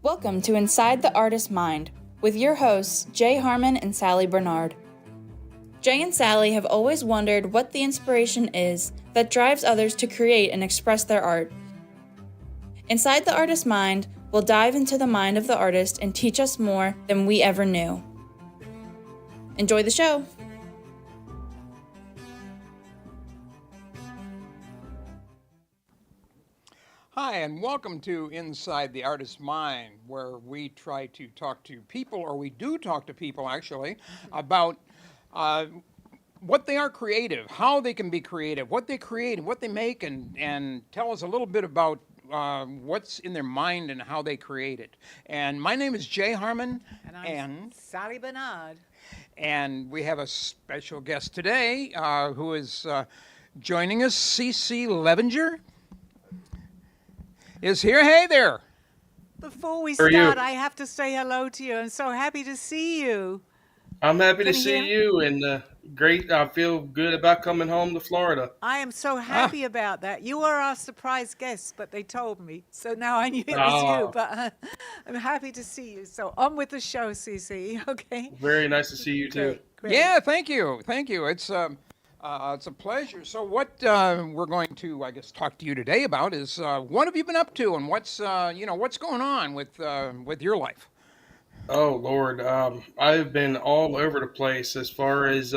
Welcome to Inside the Artist's Mind with your hosts, Jay Harmon and Sally Bernard. Jay and Sally have always wondered what the inspiration is that drives others to create and express their art. Inside the Artist's Mind, we'll dive into the mind of the artist and teach us more than we ever knew. Enjoy the show! Hi, and welcome to Inside the Artist's Mind, where we try to talk to people, or we do talk to people actually, about what they are creative, how they can be creative, what they create, and what they make, and tell us a little bit about what's in their mind and how they create it. And my name is Jay Harmon. And I'm Sally Bernard. And we have a special guest today who is joining us, Clevenger is here. Hey there. Before we start, I have to say hello to you. I'm so happy to see you. I'm happy to see you, and great. I feel good about coming home to Florida. I am so happy about that. You were our surprise guest, but they told me. So now I knew it was you, but I'm happy to see you. So on with the show, CC, okay? Very nice to see you, too. Great. Yeah, thank you. Thank you. It's a pleasure. So what we're going to, I guess, talk to you today about is what have you been up to, and what's going on with your life? Oh, Lord. I've been all over the place as far as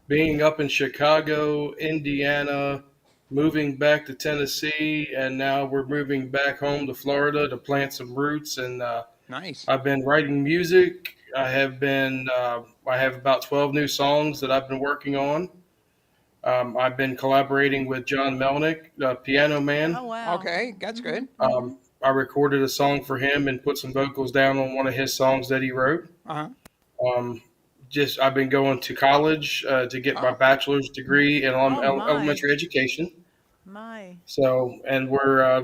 being up in Chicago, Indiana, moving back to Tennessee, and now we're moving back home to Florida to plant some roots. And Nice. I've been writing music. I have about 12 new songs that I've been working on. I've been collaborating with John Melnick, the piano man. Oh, wow. Okay, that's good. I recorded a song for him and put some vocals down on one of his songs that he wrote. Uh-huh. I've been going to college to get my bachelor's degree in elementary education. My. So, and we're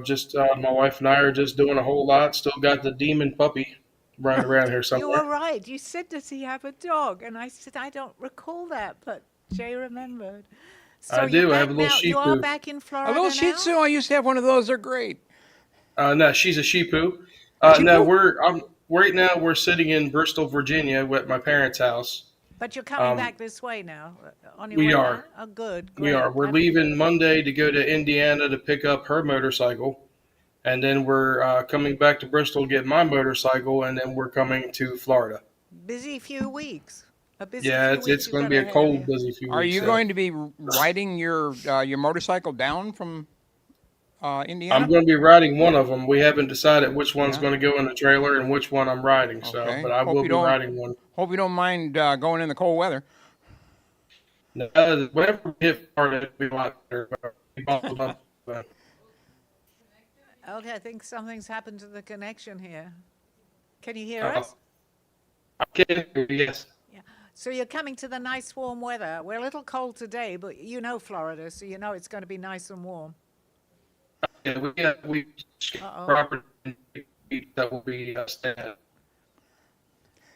my wife and I are just doing a whole lot. Still got the demon puppy running around here You somewhere. were right. You said, does he have a dog? And I said, I don't recall that, but Jay remembered. So I do. I have a little Shih You are Tzu. back in Florida A little Shih now? Tzu. I used to have one of those. They're great. No, she's a Shih Tzu. No, right now we're sitting in Bristol, Virginia, at my parents' house. But you're coming back this way now. On your we way are. back? Oh, good. We Great. are. We're leaving Monday to go to Indiana to pick up her motorcycle, and then we're coming back to Bristol to get my motorcycle, and then we're coming to Florida. Busy few weeks. Yeah, it's going to be a cold, busy few weeks. Are you going to be riding your motorcycle down from Indiana? I'm going to be riding one of them. We haven't decided which one's going to go in the trailer and which one I'm riding. So, Okay. but I will be riding one. Hope you don't mind going in the cold weather. No, whenever we hit Florida, it'll be a lot better. Okay, I think something's happened to the connection here. Can you hear us? I can hear you, yes. Yeah. So you're coming to the nice warm weather. We're a little cold today, but you know Florida, so you know it's going to be nice and warm. Yeah, we property that will be staying at.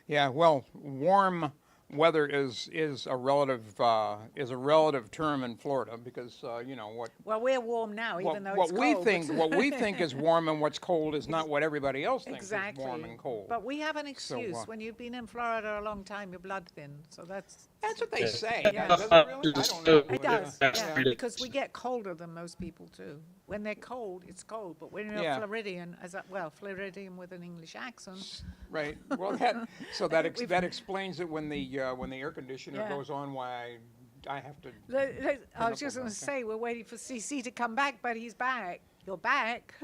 Yeah, well, warm weather is a relative term in Florida because what. Well, we're warm now, even though it's cold. What we think is warm and what's cold is not what everybody else thinks Exactly. is warm and cold. But we have an excuse. So, When you've been in Florida a long time, your blood thin. So that's what they say. Yeah. Does it really? I don't know. it does. Yeah. Yeah, because we get colder than most people too. When they're cold, it's cold. But when you're Yeah. Floridian, Floridian with an English accent. Right. Well, that explains it when the air conditioner Yeah. goes on. Why I have to. I was just going to say, we're waiting for CC to come back, but he's back. You're back.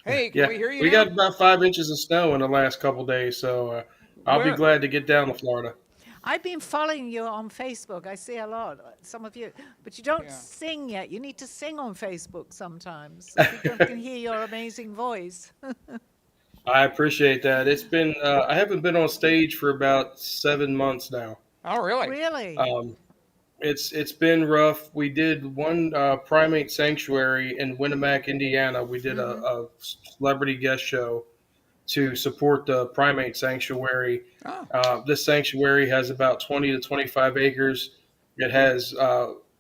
Hey, can we hear you? We now? got about 5 inches of snow in the last couple days, so I'll be Where? glad to get down to Florida. I've been following you on Facebook. I see a lot, some of you, but you don't Yeah. sing yet. You need to sing on Facebook sometimes so people can hear your amazing voice. I appreciate that. It's been I haven't been on stage for about 7 months now. Oh, really? Really? It's been rough. We did one primate sanctuary in Winamac, Indiana. We did a celebrity guest show to support the primate sanctuary. Oh. This sanctuary has about 20 to 25 acres. It has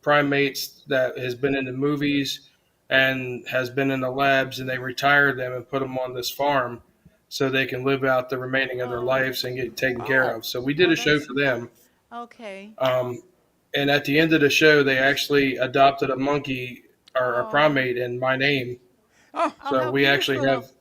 primates that has been in the movies. and has been in the labs, and they retired them and put them on this farm so they can live out the remaining of their Oh, lives and get taken care Oh, of. So we did a show that's for them. okay. Um, and at the end of the show, they actually adopted a monkey or a Oh, primate in my name. oh, oh, So how we actually beautiful. have,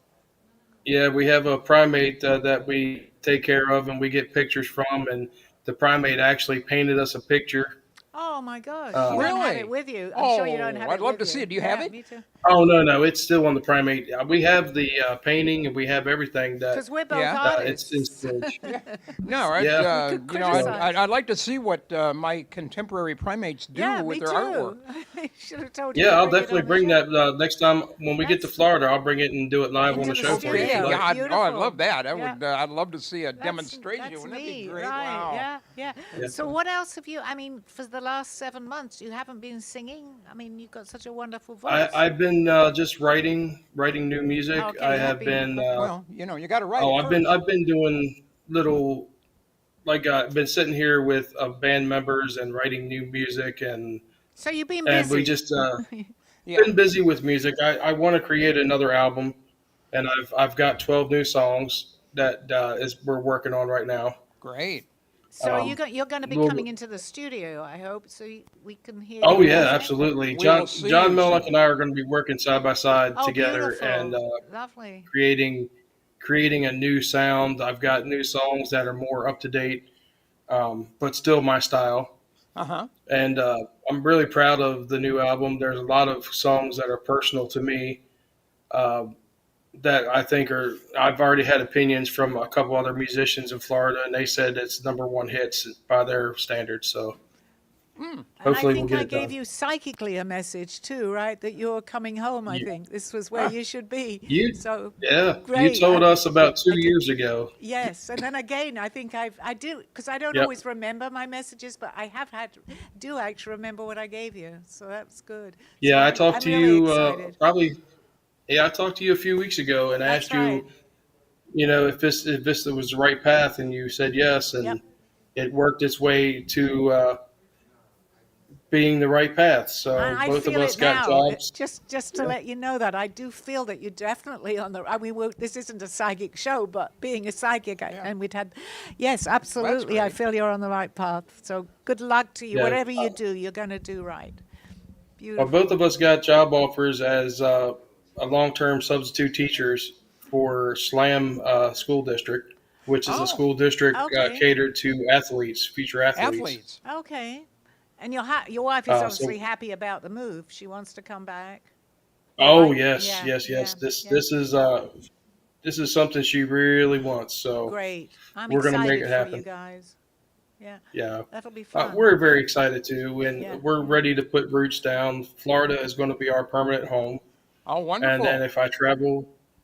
yeah, we have a primate that we take care of and we get pictures from. And the primate actually painted us a picture. Oh my gosh, you Uh, don't have it really? with you. I'm sure you don't Oh, have I'd it love with to see you. it. Do you have Yeah, it? me too. oh no, no, it's still on the primate. We have the painting and we have everything that Because we're both Yeah. it's in artists. storage. Yeah. No, I'd, Yeah. We could you know, I'd, So I'd, criticize. I'd like to see what my contemporary primates do Yeah, with me their artwork. too. I should have told you yeah, to I'll bring it definitely on the bring show. that next time when we get to That's Florida. I'll bring it and do it live on into the the show for you if Okay, you'd studio. like. yeah, I'd Beautiful. love that. I Yeah. would. I'd love to see a That's demonstration. Wouldn't that be neat, great? right? Wow. Yeah, yeah. Yeah. So what else have you? I mean, for the last 7 months, you haven't been singing. I mean, you've got such a wonderful voice. I've been just writing new music. Okay, I you have have been. been Okay. Well, you got to write it I've first. been doing little I've been sitting here with band members and writing new music So you've been and we busy. just Yeah, been busy with music. I want to create another album, and I've got 12 new songs that is we're working on right now. great. So are Um, you're going to be coming we'll, into the studio, I hope, so we can hear oh you We yeah, will. music. absolutely. We will see John you Melnick and soon. I are going to be working side by side Oh, together and beautiful. Lovely. creating a new sound. I've got new songs that are more up to date, but still my style. Uh huh. And I'm really proud of the new album. There's a lot of songs that are personal to me uh, that I think I've already had opinions from a couple other musicians in Florida, and they said it's number one hits by their standards. So Mm. And I hopefully we'll think get I it gave done. you psychically a message too, right? That you're coming home, I You, think. This was where Ah, you should be. you, So yeah, you great. told us about I 2 did. years ago. Yes, and then again, I think I do because I don't Yep. always remember my messages, but I do actually remember what I gave you, so that's good. So Yeah, I talked I'm to really you excited. probably. Yeah, I talked to you a few weeks ago and That's asked right. you, if this was the right path, and you said yes, Yep. and it worked its way to being the right path. And So I both of feel us it got now. jobs. Just to Yeah, let you know that I do feel that you're definitely on the. I mean, this isn't a psychic show, but being a psychic, yeah. and we'd had, yes, Well, that's absolutely. I great. feel you're on the right path. So good luck to you. yeah. Whatever you do, you're going to do right. Well, both Beautiful. of us got job offers as a long-term substitute teachers for SLAM School District, which is a Oh, school district Okay. catered to athletes, future athletes. athletes. Okay. And your wife is obviously So, happy about the move. She wants to come back. Your oh wife? yes, Yeah, yes, yeah, yes. yeah. This is something she really wants. So Great. I'm we're gonna make excited it for you happen. guys. Yeah, Yeah, that'll be fun. we're very excited too, Yeah. and we're ready to put roots down. Florida is going to be our permanent home, Oh, and wonderful. if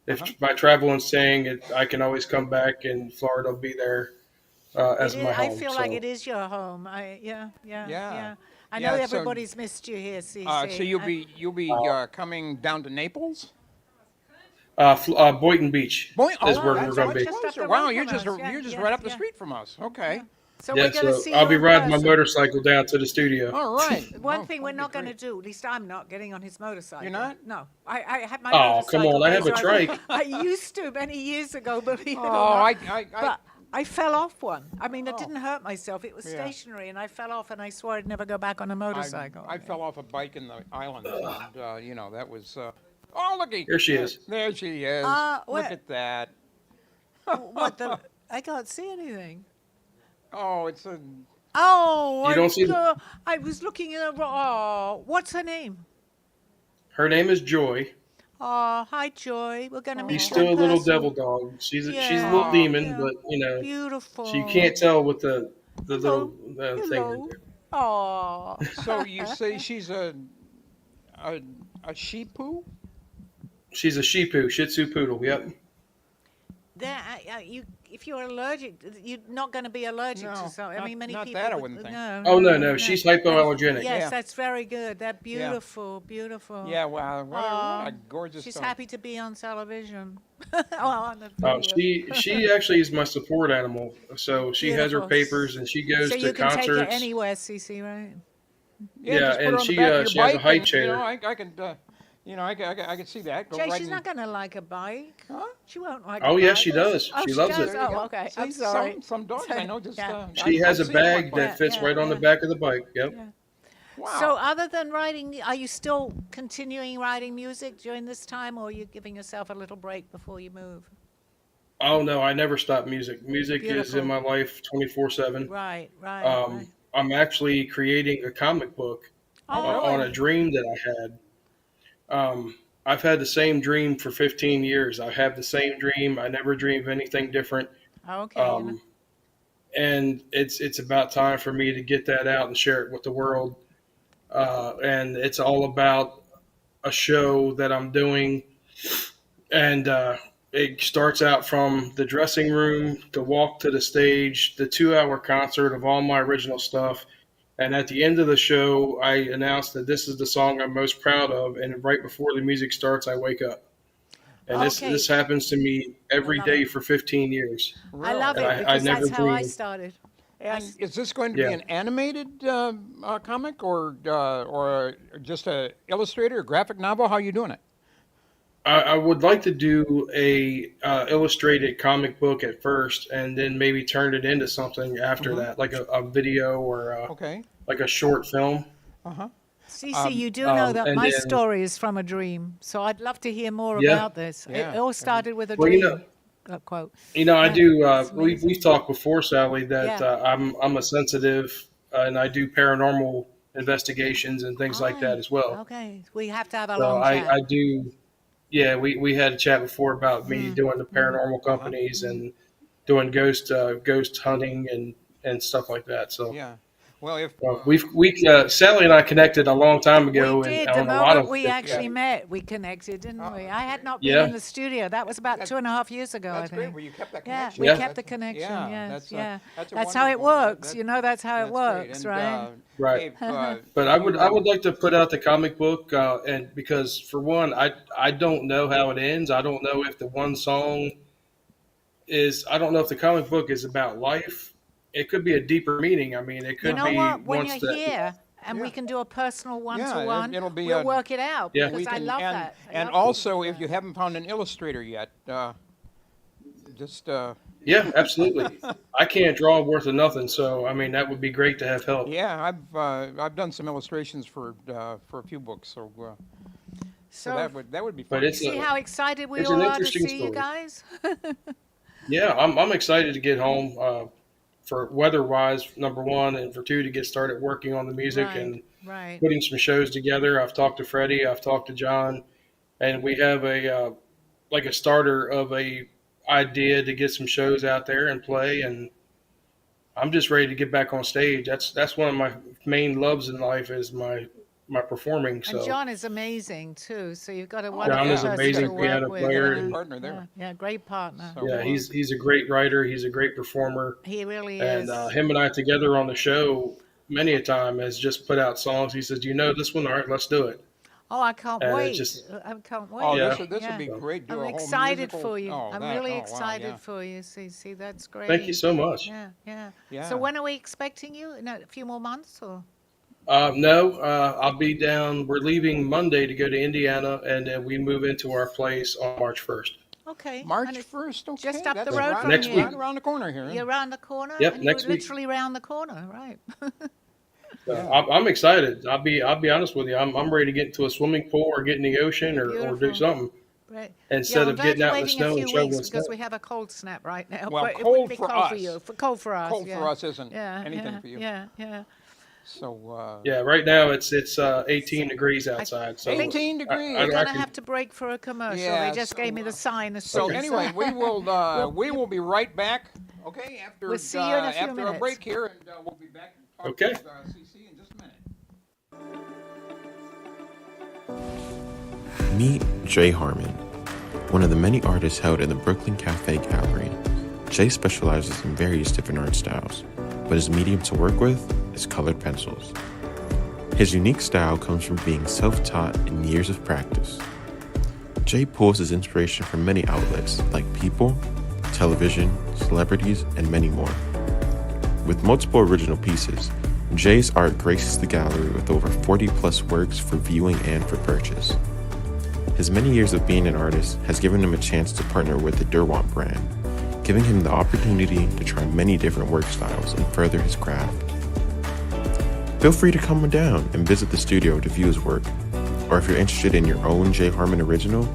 Uh-huh. I travel and sing, I can always come back, and Florida will be there It as is. my I home. feel like it So is your home. Yeah, yeah, Yeah. yeah. I know Yeah. So, everybody's missed you here, so Cece. you'll be uh, coming down to Naples. Boynton Beach Boy, is Oh, oh, where we're that's that's going to much be. just up closer. the Wow, road from us. Yeah, you're just yeah, right up the yeah, street from us. yeah. Okay. So Yeah, we're going to so see I'll you be in riding my person. motorcycle down to the studio. All right. One Oh, thing we're that'd be not going to great. do, at least I'm not getting on his motorcycle. You're not? No, I had my Oh, come motorcycle on! I have days. a trike. I used to many years ago, believe it or Oh, not. I But I fell off one. I mean, I oh, didn't hurt myself. It was yeah. stationary, and I fell off, and I swore I'd never go back on a I motorcycle. I fell off a bike in the islands, and that was. Oh, looky, Here she is. there she is. Look What? at that. What the? I can't see anything. Oh, it's a. Oh, You don't see the, I was looking at. Oh, what's her name? her name is Joy. Oh, hi, Joy. We're gonna She's meet you in still a little person. devil dog. She's a little Yeah, Oh, demon, yeah. but she can't Beautiful. tell with the Hello, little thing right hello. there. Oh. so you say she's a a sheepoo? She's a Shih Tzu, Shih Tzu poodle. Yep. There, if you're allergic, you're not going to be allergic to No, something. I not mean, many not people that I would. wouldn't think. No, Oh no, no, no, no. she's That's hypoallergenic. yes, Yeah, that's very good. They're yeah, beautiful, beautiful. yeah. Wow, what Oh, a gorgeous she's dog. happy to be on television. Oh, on the Uh, video. she actually is my support animal. So she has her Beautiful. papers and she So goes you to can take it concerts. anywhere, Cece, right? Yeah, Yeah, just put and her on the back of your she has a bike, high and chair. I can You know, I could see that. Go Jay, right she's in- not going to like a bike. Huh? She won't like Oh a yeah, bike. she does. Oh, she loves does? it. There you Oh, go. okay. See, I'm sorry. Some dogs I know just. Yeah. She has a I've seen them bag like that fits Yeah, right on the yeah. back of the bike. Yep. Yeah. Wow. So other than writing, are you still continuing writing music during this time, or are you giving yourself a little break before you move? Oh no, I never stop music. Music is Beautiful. in my life 24/7. Right, right, right. I'm actually creating a comic book Oh, on a dream that I had. I've had the same dream for 15 years. I have the same dream. I never dream of anything different. okay. And it's about time for me to get that out and share it with the world. And it's all about a show that I'm doing. And it starts out from the dressing room, the walk to the stage, the 2-hour concert of all my original stuff. And at the end of the show, I announced that this is the song I'm most proud of. And right before the music starts, I wake up. And Okay. this happens to me every love day it. for 15 years. I love it And I because never that's how I dreamed. started. And is this going to be Yeah. an animated comic or just a illustrator, a graphic novel? How are you doing it? I would like to do a illustrated comic book at first, and then maybe turn it into something after that, like a video or Okay. like a short film. Cece, you do know that and my then- story is from a dream, so I'd love to hear more Yeah. about this. Yeah. It all started with a Well, dream. you know, Quote. I do. It's We've talked before, Sally, that Yeah. I'm a sensitive, and I do paranormal investigations and things like that as well. Okay, we have to have a So long chat. I do. Yeah, we had a chat before about me Mm-hmm. doing the paranormal companies and doing ghost hunting and stuff like that. So Yeah. Well, if Sally and I connected a long time ago, We did. and The on a lot moment of we actually met, we connected, didn't we? I had not been Yeah. in the studio. That was about 2.5 years ago, that's I great. think. Well, you kept that Yeah, connection. we Yeah. kept the connection. Yeah, Yes, that's a- yeah. that's a That's how it wonderful- works. that- You know, that's how it That's great. works, And, right? Right. Dave, But I would like to put out the comic book, and because for one, I don't know how it ends. I don't know if the one song is. I don't know if the comic book is about life. It could be a deeper meaning. I mean, it could You know be what? When once you're that. here and we Yeah. can do a personal Yeah, one-to-one, it'll be we'll a- work it out Yeah. because we I can- love and, that. I And love also, to do if you that. haven't found an illustrator yet, just Yeah, absolutely. I can't draw worth of nothing, so I mean that would be great to have help. yeah, I've done some illustrations for a few books, so So, that would be fun. But it's see a- how excited we it's all an are to interesting see you story. guys? Yeah, I'm excited to get home for weather-wise, number one, and for two, to get started working on the music Right, and right. putting some shows together. I've talked to Freddie, I've talked to John, and we have a like a starter of a idea to get some shows out there and play. And I'm just ready to get back on stage. That's one of my main loves in life is my performing. So And John is amazing too. So you've got a John wonderful is person amazing to work piano with. player Yeah, and- Partner there. yeah, great partner. So- yeah, he's a great writer. He's a great performer. He really And is. him and I together on the show many a time has just put out songs. He says, "You know this one? All right, let's do it." Oh, I can't and it wait. just- I can't wait. Oh, Yeah. this would be Yeah. great. Do a I'm whole excited musical- for you. Oh, I'm that- really oh, wow, excited yeah. for you. See, that's great. Thank you so much. Yeah, yeah. Yeah. So when are we expecting you? In a few more months or? No, I'll be down. We're leaving Monday to go to Indiana, and then we move into our place on March 1st. Okay. March and it's 1st, okay. just up the that's road right, from Next here. right around the corner here. You're around the corner. Yep, and next you're week. literally around the corner, right? I'm excited. I'll be honest with you. I'm ready to get into a swimming pool or get in the ocean or do Beautiful. something Right. instead yeah, of getting out in the waiting snow a and few shoveling weeks because snow. we have a cold snap right now. Well, but it cold wouldn't be for cold for us. you. Cold for us. Cold yeah. for us isn't Yeah, anything yeah, for you. Yeah, yeah. So Yeah, right now it's 18 degrees outside. So 18 degrees. We're I gonna can- have to break for a commercial. Yeah, they just so, gave me the sign. So Okay. anyway, we will be right back. Okay, after We'll see you in a few after minutes. a break here, and we'll be back and talk Okay. with CC in just a minute. Meet Jay Harmon, one of the many artists held in the Brooklyn Cafe Gallery. Jay specializes in various different art styles, but his medium to work with is colored pencils. His unique style comes from being self-taught and years of practice. Jay pulls his inspiration from many outlets like people, television, celebrities, and many more. With multiple original pieces, Jay's art graces the gallery with over 40 plus works for viewing and for purchase. His many years of being an artist has given him a chance to partner with the Derwent brand, giving him the opportunity to try many different work styles and further his craft. Feel free to come down and visit the studio to view his work, or if you're interested in your own J. Harmon original,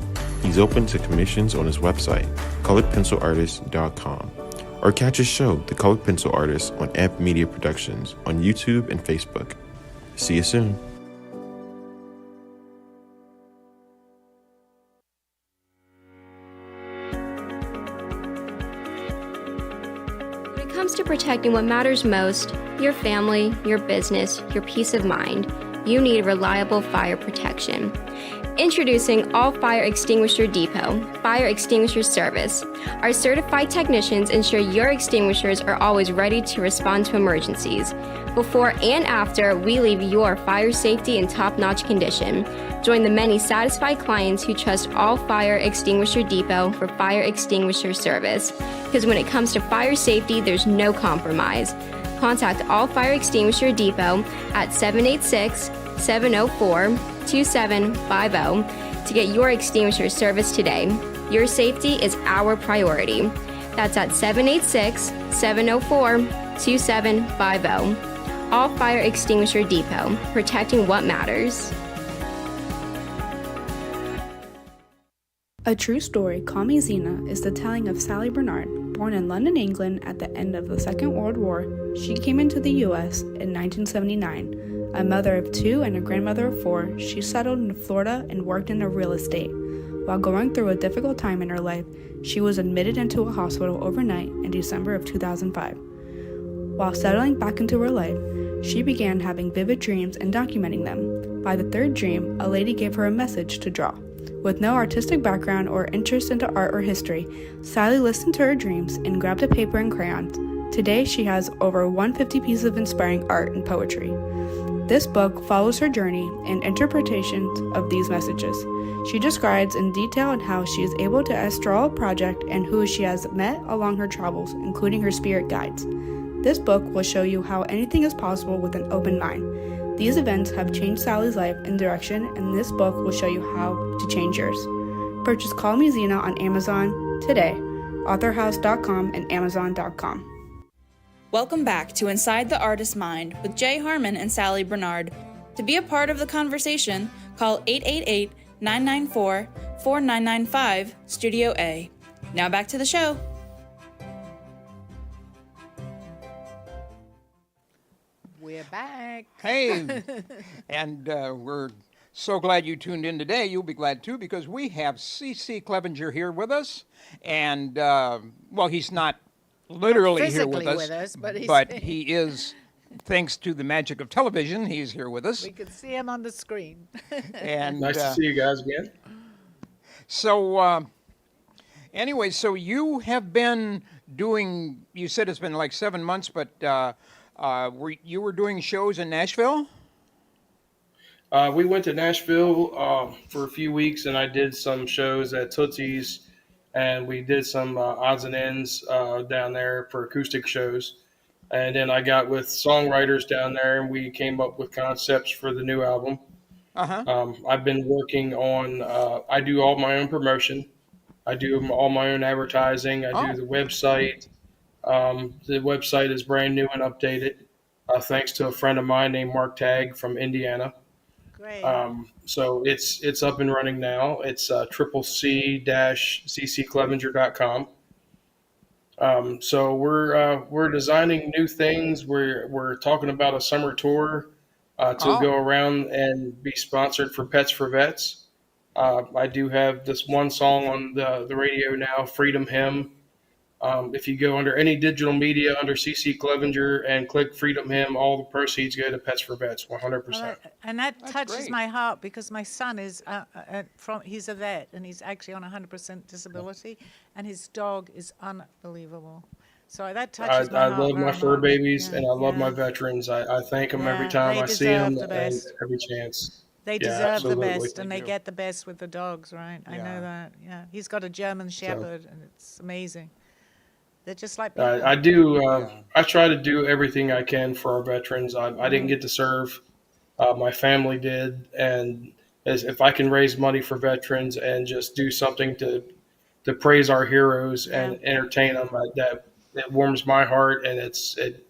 he's open to commissions on his website, coloredpencilartist.com, or catch his show, The Colored Pencil Artist, on Amp Media Productions on YouTube and Facebook. See you soon. When it comes to protecting what matters most, your family, your business, your peace of mind, you need reliable fire protection. Introducing All Fire Extinguisher Depot, Fire Extinguisher Service. Our certified technicians ensure your extinguishers are always ready to respond to emergencies. Before and after, we leave your fire safety in top-notch condition. Join the many satisfied clients who trust All Fire Extinguisher Depot for fire extinguisher service. Because when it comes to fire safety, there's no compromise. Contact All Fire Extinguisher Depot at 786-704-2750 to get your extinguisher service today. Your safety is our priority. That's at 786-704-2750. All Fire Extinguisher Depot, protecting what matters. A true story, Call Me Zena, is the telling of Sally Bernard. Born in London, England at the end of the Second World War, she came into the U.S. in 1979. A mother of two and a grandmother of four, she settled in Florida and worked in real estate. While going through a difficult time in her life, she was admitted into a hospital overnight in December of 2005. While settling back into her life, she began having vivid dreams and documenting them. By the third dream, a lady gave her a message to draw. With no artistic background or interest into art or history, Sally listened to her dreams and grabbed a paper and crayons. Today, she has over 150 pieces of inspiring art and poetry. This book follows her journey and interpretations of these messages. She describes in detail on how she is able to astral a project and who she has met along her travels, including her spirit guides. This book will show you how anything is possible with an open mind. These events have changed Sally's life and direction, and this book will show you how to change yours. Purchase Call Me Zena on Amazon today, authorhouse.com and amazon.com. Welcome back to Inside the Artist's Mind with Jay Harmon and Sally Bernard. To be a part of the conversation, call 888-994-4995, Studio A. Now back to the show. We're back. Hey, and we're so glad you tuned in today. You'll be glad too, because we have C.C. Clevenger here with us. And, well, he's not literally here with us, but he is, thanks to the magic of television, he's here with us. We can see him on the screen. And Nice to see you guys again. So, anyway, so you have been doing, you said it's been like 7 months, but you were doing shows in Nashville? We went to Nashville for a few weeks, and I did some shows at Tootsie's, and we did some odds and ends down there for acoustic shows. And then I got with songwriters down there, and we came up with concepts for the new album. I've been working on, I do all my own promotion. I do all my own advertising. I do the website. The website is brand new and updated, thanks to a friend of mine named Mark Tagg from Indiana. Great. So it's up and running now. It's CCC-CCClevenger.com. So we're designing new things. We're talking about a summer tour to go around and be sponsored for Pets for Vets. I do have this one song on the radio now, Freedom Hymn. If you go under any digital media under CC Clevenger and click Freedom Hymn, all the proceeds go to Pets for Vets, 100%. Well, and that touches great. my heart because my son is he's a vet and he's actually on 100% disability, and his dog is unbelievable. So that touches my I heart. love my very fur much. babies, Yeah, and I love my yeah. veterans. I thank them every Yeah, time they I see deserve them the and best. every chance. They Yeah, deserve absolutely. the best, and They they do. get the best with the dogs, right? I Yeah. know that. Yeah, he's got a German Shepherd, and it's amazing. They're just like people. I do. I try to do everything I can for our veterans. I didn't get to serve. My family did, and as if I can raise money for veterans and just do something to praise our heroes and entertain them, that warms my heart, and it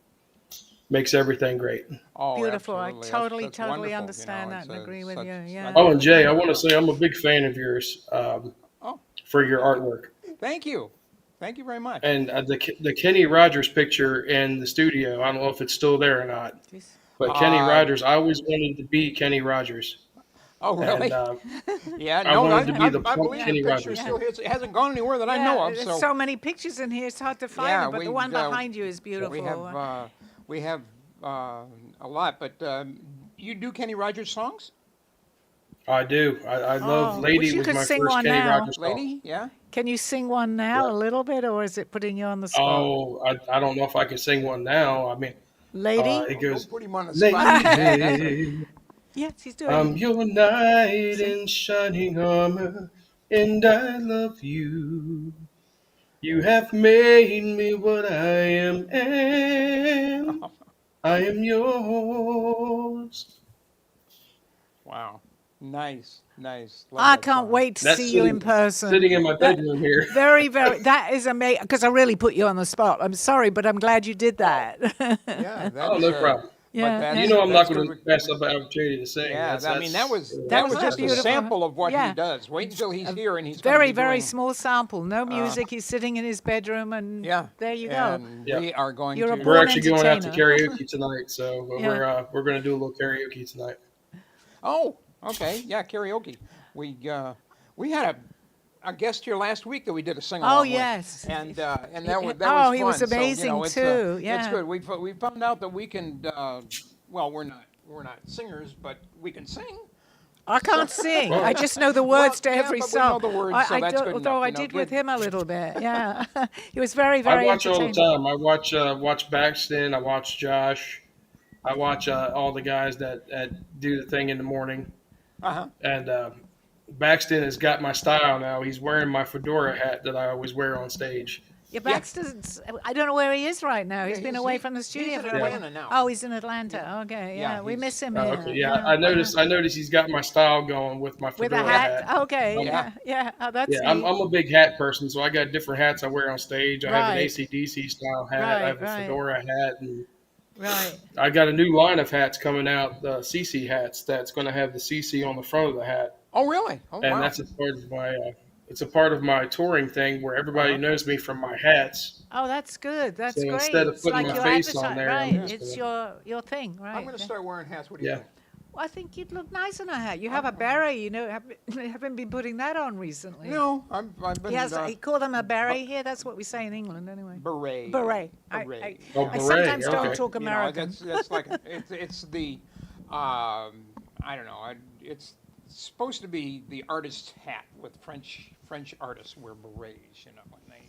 makes everything great. Oh, Beautiful. I absolutely. totally, that's totally wonderful, understand that and agree with you. Yeah. Oh, and Jay, I want to say I'm a big fan of yours Oh, for your artwork. thank you. Thank you very much. And the Kenny Rogers picture in the studio, I don't know if it's still there or not, but Kenny Rogers, I always wanted to be Kenny Rogers. Oh, really? And yeah, I no, wanted to be the I punk believe Kenny the picture Rogers. still it hasn't gone anywhere that I know of. There's so many pictures in here, it's hard to find Yeah, them, but the one behind you is beautiful. we have a lot, but you do Kenny Rogers songs? I do. I love wish Lady you was could my sing first one Kenny now. Rogers song. Lady, yeah. Can you sing one now a little bit, or is it putting you on the spot? Oh, I don't know if I can sing one now. I mean, Lady? it goes, Don't put him on the spot. Lady, Yes, he's doing I'm it. your knight in shining armor, and I love you. You have made me what I am, and I am yours. Wow, nice. Love I that can't song. wait to That's see you in person. sitting in my bedroom here. Very, that is amazing, because I really put you on the spot. I'm sorry, but I'm glad you did that. Yeah, that's, Oh, no problem. Yeah. that's- You know I'm not that's going good to pass up an opportunity to sing. Yeah, I mean that was Wasn't just a beautiful? sample of what Yeah. he does. Wait until he's here and he's gonna Very, be very doing, small sample. No music. He's sitting in his bedroom, and Yeah, there you go. and Yeah. we are going You're a to. born We're actually going out to entertainer. karaoke tonight, so Yeah. we're going to do a little karaoke tonight. Oh, okay, yeah, karaoke. We had a guest here last week that we did a sing along Oh, with. yes. And that was Oh, fun. he was So, amazing, it's, too. It's Yeah. good. We found out that we can. Well, we're not singers, but we can sing. I can't sing. I just know the words to yeah, every but we know song. the words, so I that's good although enough, I you know, did with good. him a little bit. Yeah, he was very, I very watch all the entertaining. time. I watch Baxton. I watch Josh. I watch all the guys that do the thing in the morning. Uh-huh. And Baxton has got my style now. He's wearing my fedora hat that I always wear on stage. Yeah, Baxter's. I don't know where he is right now. He's been away from the studio in for a while. Atlanta now. Oh, he's in Atlanta. Okay, yeah, we he's- miss him Oh, here. okay, yeah. I noticed he's got my style going with my With a fedora hat. Okay, Yeah. yeah. Oh, that's Yeah, I'm neat. a big hat person, so I got different hats I wear on stage. I have an Right. AC/DC style hat. Right, I have a right. fedora hat, and Right. I got a new line of hats coming out, the CC hats. That's going to have the CC on the front of the hat, Oh, really? Oh, and wow. that's a part of my. It's a part of my touring thing where everybody knows me from my hats. Oh, that's good. That's So great. instead of It's putting like my your face on advertise- there, right? I'm just It's gonna- your thing, right? I'm going to start wearing hats. What do you Yeah. think? Well, I think you'd look nice in a hat. You have a beret, you know. Haven't been putting that on recently. No, I've been. He called them a beret here. That's what we say in England, anyway. Beret. Beret. Beret. Oh, I beret, sometimes don't okay. talk You know, American. that's like it's the I don't know. It's supposed to be the artist's hat with French artists wear berets, you know, when they.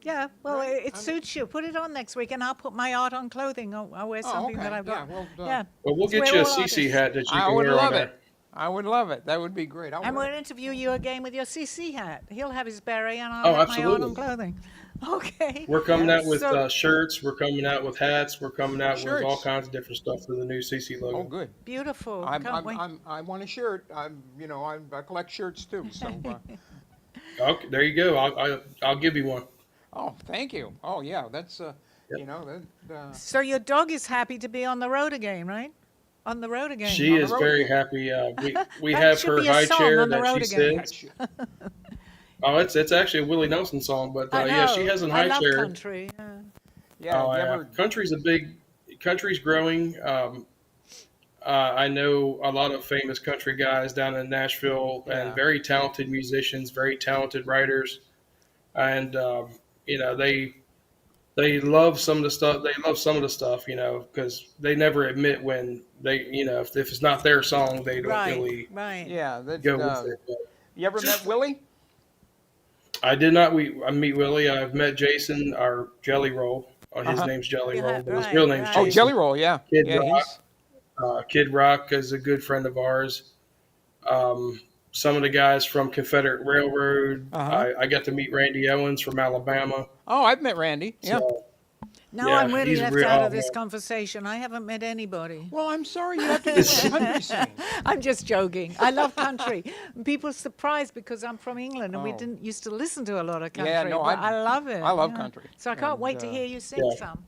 Yeah, well, Right, it suits you. Put it on next week, and I'll put my art on clothing. I'll wear something okay. that I've got. Yeah, well, yeah. Well, we'll It's get where you a all CC artists- hat that you I can would wear love on there. it. I would love it. That would be great. And we'll interview you again with your CC hat. He'll have his beret, and I'll Oh, have my art on absolutely. clothing. Okay. We're coming out with So- shirts. We're coming out with hats. We're coming out with all Shirts. kinds of different stuff for the new CC logo. Oh, good. Beautiful. I want a shirt. I collect shirts too. So. Okay, there you go. I'll give you one. Oh, thank you. Oh, yeah. That's you know that. So your dog is happy to be on the road again, right? On the road again. She On the is road very again. happy. We That have should her be a high song, chair On the that Road she Again. sits. Oh, it's actually a Willie Nelson song, but I know. yeah, she has a I high love chair. country. Yeah. Yeah. Oh, you yeah. ever- Country's growing. I know a lot of famous country guys down in Nashville Yeah. and very talented musicians, very talented writers, and they love some of the stuff. They love some of the stuff, because they never admit when if it's not their song, they don't really Right. Yeah. That, go with it. But you ever met Willie? I did not. I meet Willie. I've met Jason, our Jelly Roll. His name's Jelly Yeah, Roll, but his right, real name's right. Jason. Oh, Jelly Roll. Yeah. Kid yeah. Rock. Kid Rock is a good friend of ours. Some of the guys from Confederate Railroad. Uh-huh. I got to meet Randy Owens from Alabama. Oh, I've met Randy. Yeah. So, Now Yeah, I'm really he's left real. out of this conversation. I haven't met anybody. Well, I'm sorry you have to do the country scene. I'm just joking. I love country. People are surprised because I'm from England and we Oh. didn't used to listen to a lot of country. Yeah, no, but I love it. I love yeah. country. So I can't And, wait to hear you sing yeah. some.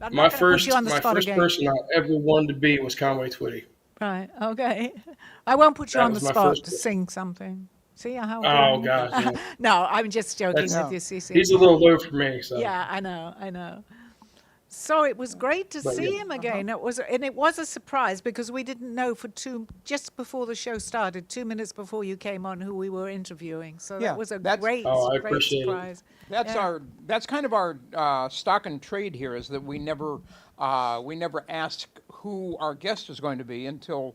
I'm My not gonna put first you on the spot again. person I ever wanted to be was Conway Twitty. Right. Okay. I won't put you That on the was my spot first to one. sing something. See how? Oh good? gosh, yeah. No, I'm just joking That's- with you, Cece. He's a little low for me. So Yeah, I know. So it was great to But see yeah. him again. It was a surprise because we didn't know just before the show started, 2 minutes before you came on, who we were interviewing. So Yeah, that was a that's- great, Oh, I great appreciate it. surprise. That's Yeah. that's kind of our stock and trade here, is that we never ask who our guest is going to be until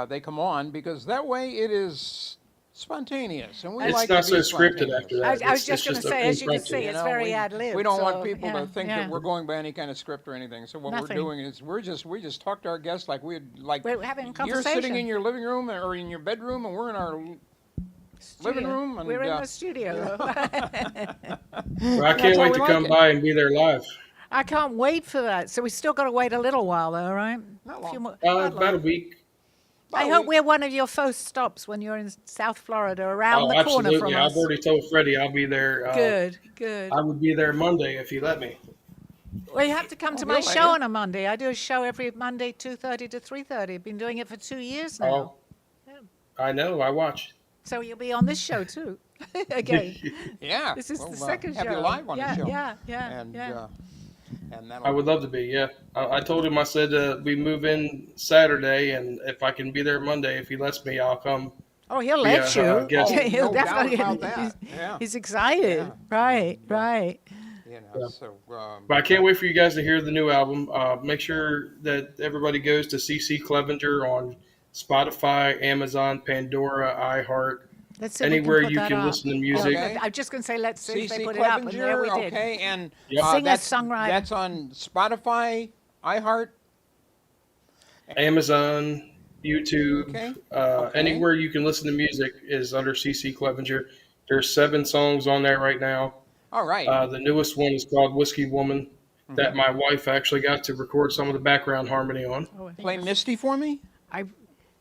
they come on, because that way it is spontaneous, and we it's like not to be so scripted spontaneous. after that. I was It's just going to a say, as you can impromptu. see, it's very ad lib. We don't want so, people yeah, to think yeah. that we're going by any kind of script or anything. So what Nothing. we're doing is we just talk to our guests like we're We're having a you're sitting conversation. in your living room or in your bedroom, and we're in our living Studio. room. And, We're in the studio. Well, I can't how wait we to like come it. by and be there live. I can't wait for that. So we still got to wait a little while, though, right? Not A few long. more- About a week. I hope we're one of your first stops when you're in South Florida, around the corner absolutely. from I've us. already told Freddie I'll be there. Good. I would be there Monday if he let me. Well, you have to come to my we'll let show you. on a Monday. I do a show every Monday, 2:30 to 3:30. I've been doing it for 2 years now. Oh, I know. I watch. So you'll be on this show too, again. Yeah. This is we'll, the second have show. you live on yeah, the show. Yeah. And and that'll I would love to be. Yeah, I told him. I said we move in Saturday, and if I can be there Monday, if he lets me, I'll come. Oh, he'll Yeah, let you. I guess. Oh, He'll no doubt definitely. about that. He's, Yeah. he's excited. Yeah. Right. you know. Yeah. So But I can't wait for you guys to hear the new album. Make sure that everybody goes to CC Clevenger on Spotify, Amazon, Pandora, iHeart, Let's see if we anywhere put you that can up. listen to music. Okay. I'm just going to say, let's see if they CC put it up. And there Clevenger, we did. okay, and Yep. Singer that's, Songwriter. that's on Spotify, iHeart. Amazon, YouTube, Okay. Okay. anywhere you can listen to music is under CC Clevenger. There's 7 songs on there right now. All right. The newest one is called Whiskey Woman, that my wife actually got to record some of the background harmony on. Play Misty for me. I,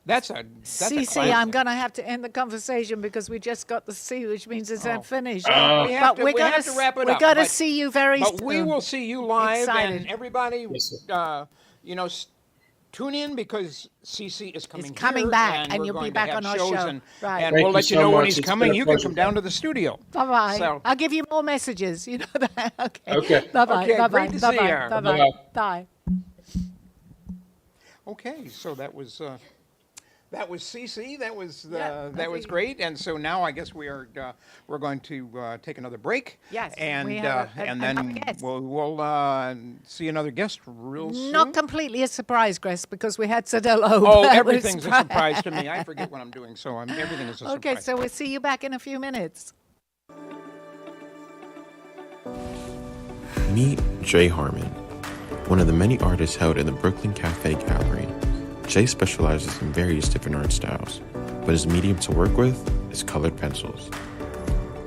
That's a CC, classic. I'm going to have to end the conversation because we just got the C, which means it's unfinished. We have to, we're we gonna have to wrap it we're up. going to but- see you very But soon. we will see you live, Excited. and everybody, Yes, sir. tune in because CC is coming. coming here, back, and we're you'll be going to back have on our shows, show. And, Right. and Thank we'll you let you so know when much. he's It's coming. been a You can pleasure. come down to the studio. Bye-bye. So- I'll give you more messages. You know that. Okay. Okay. Bye-bye. Okay, Bye-bye. great to see Bye-bye. ya. Bye-bye. Bye-bye. Bye. Okay, so that was CC. That was Yeah, that was okay. great. And so now I guess we're going to take another break. Yes, And we have and another then guest. we'll see another guest real soon. Not completely a surprise, Grace, because we had Sadello. Oh, but it was everything's a surprise to me. I forget what I'm doing, so everything is a Okay, surprise. so we'll see you back in a few minutes. Meet Jay Harmon, one of the many artists held in the Brooklyn Cafe Gallery. Jay specializes in various different art styles, but his medium to work with is colored pencils.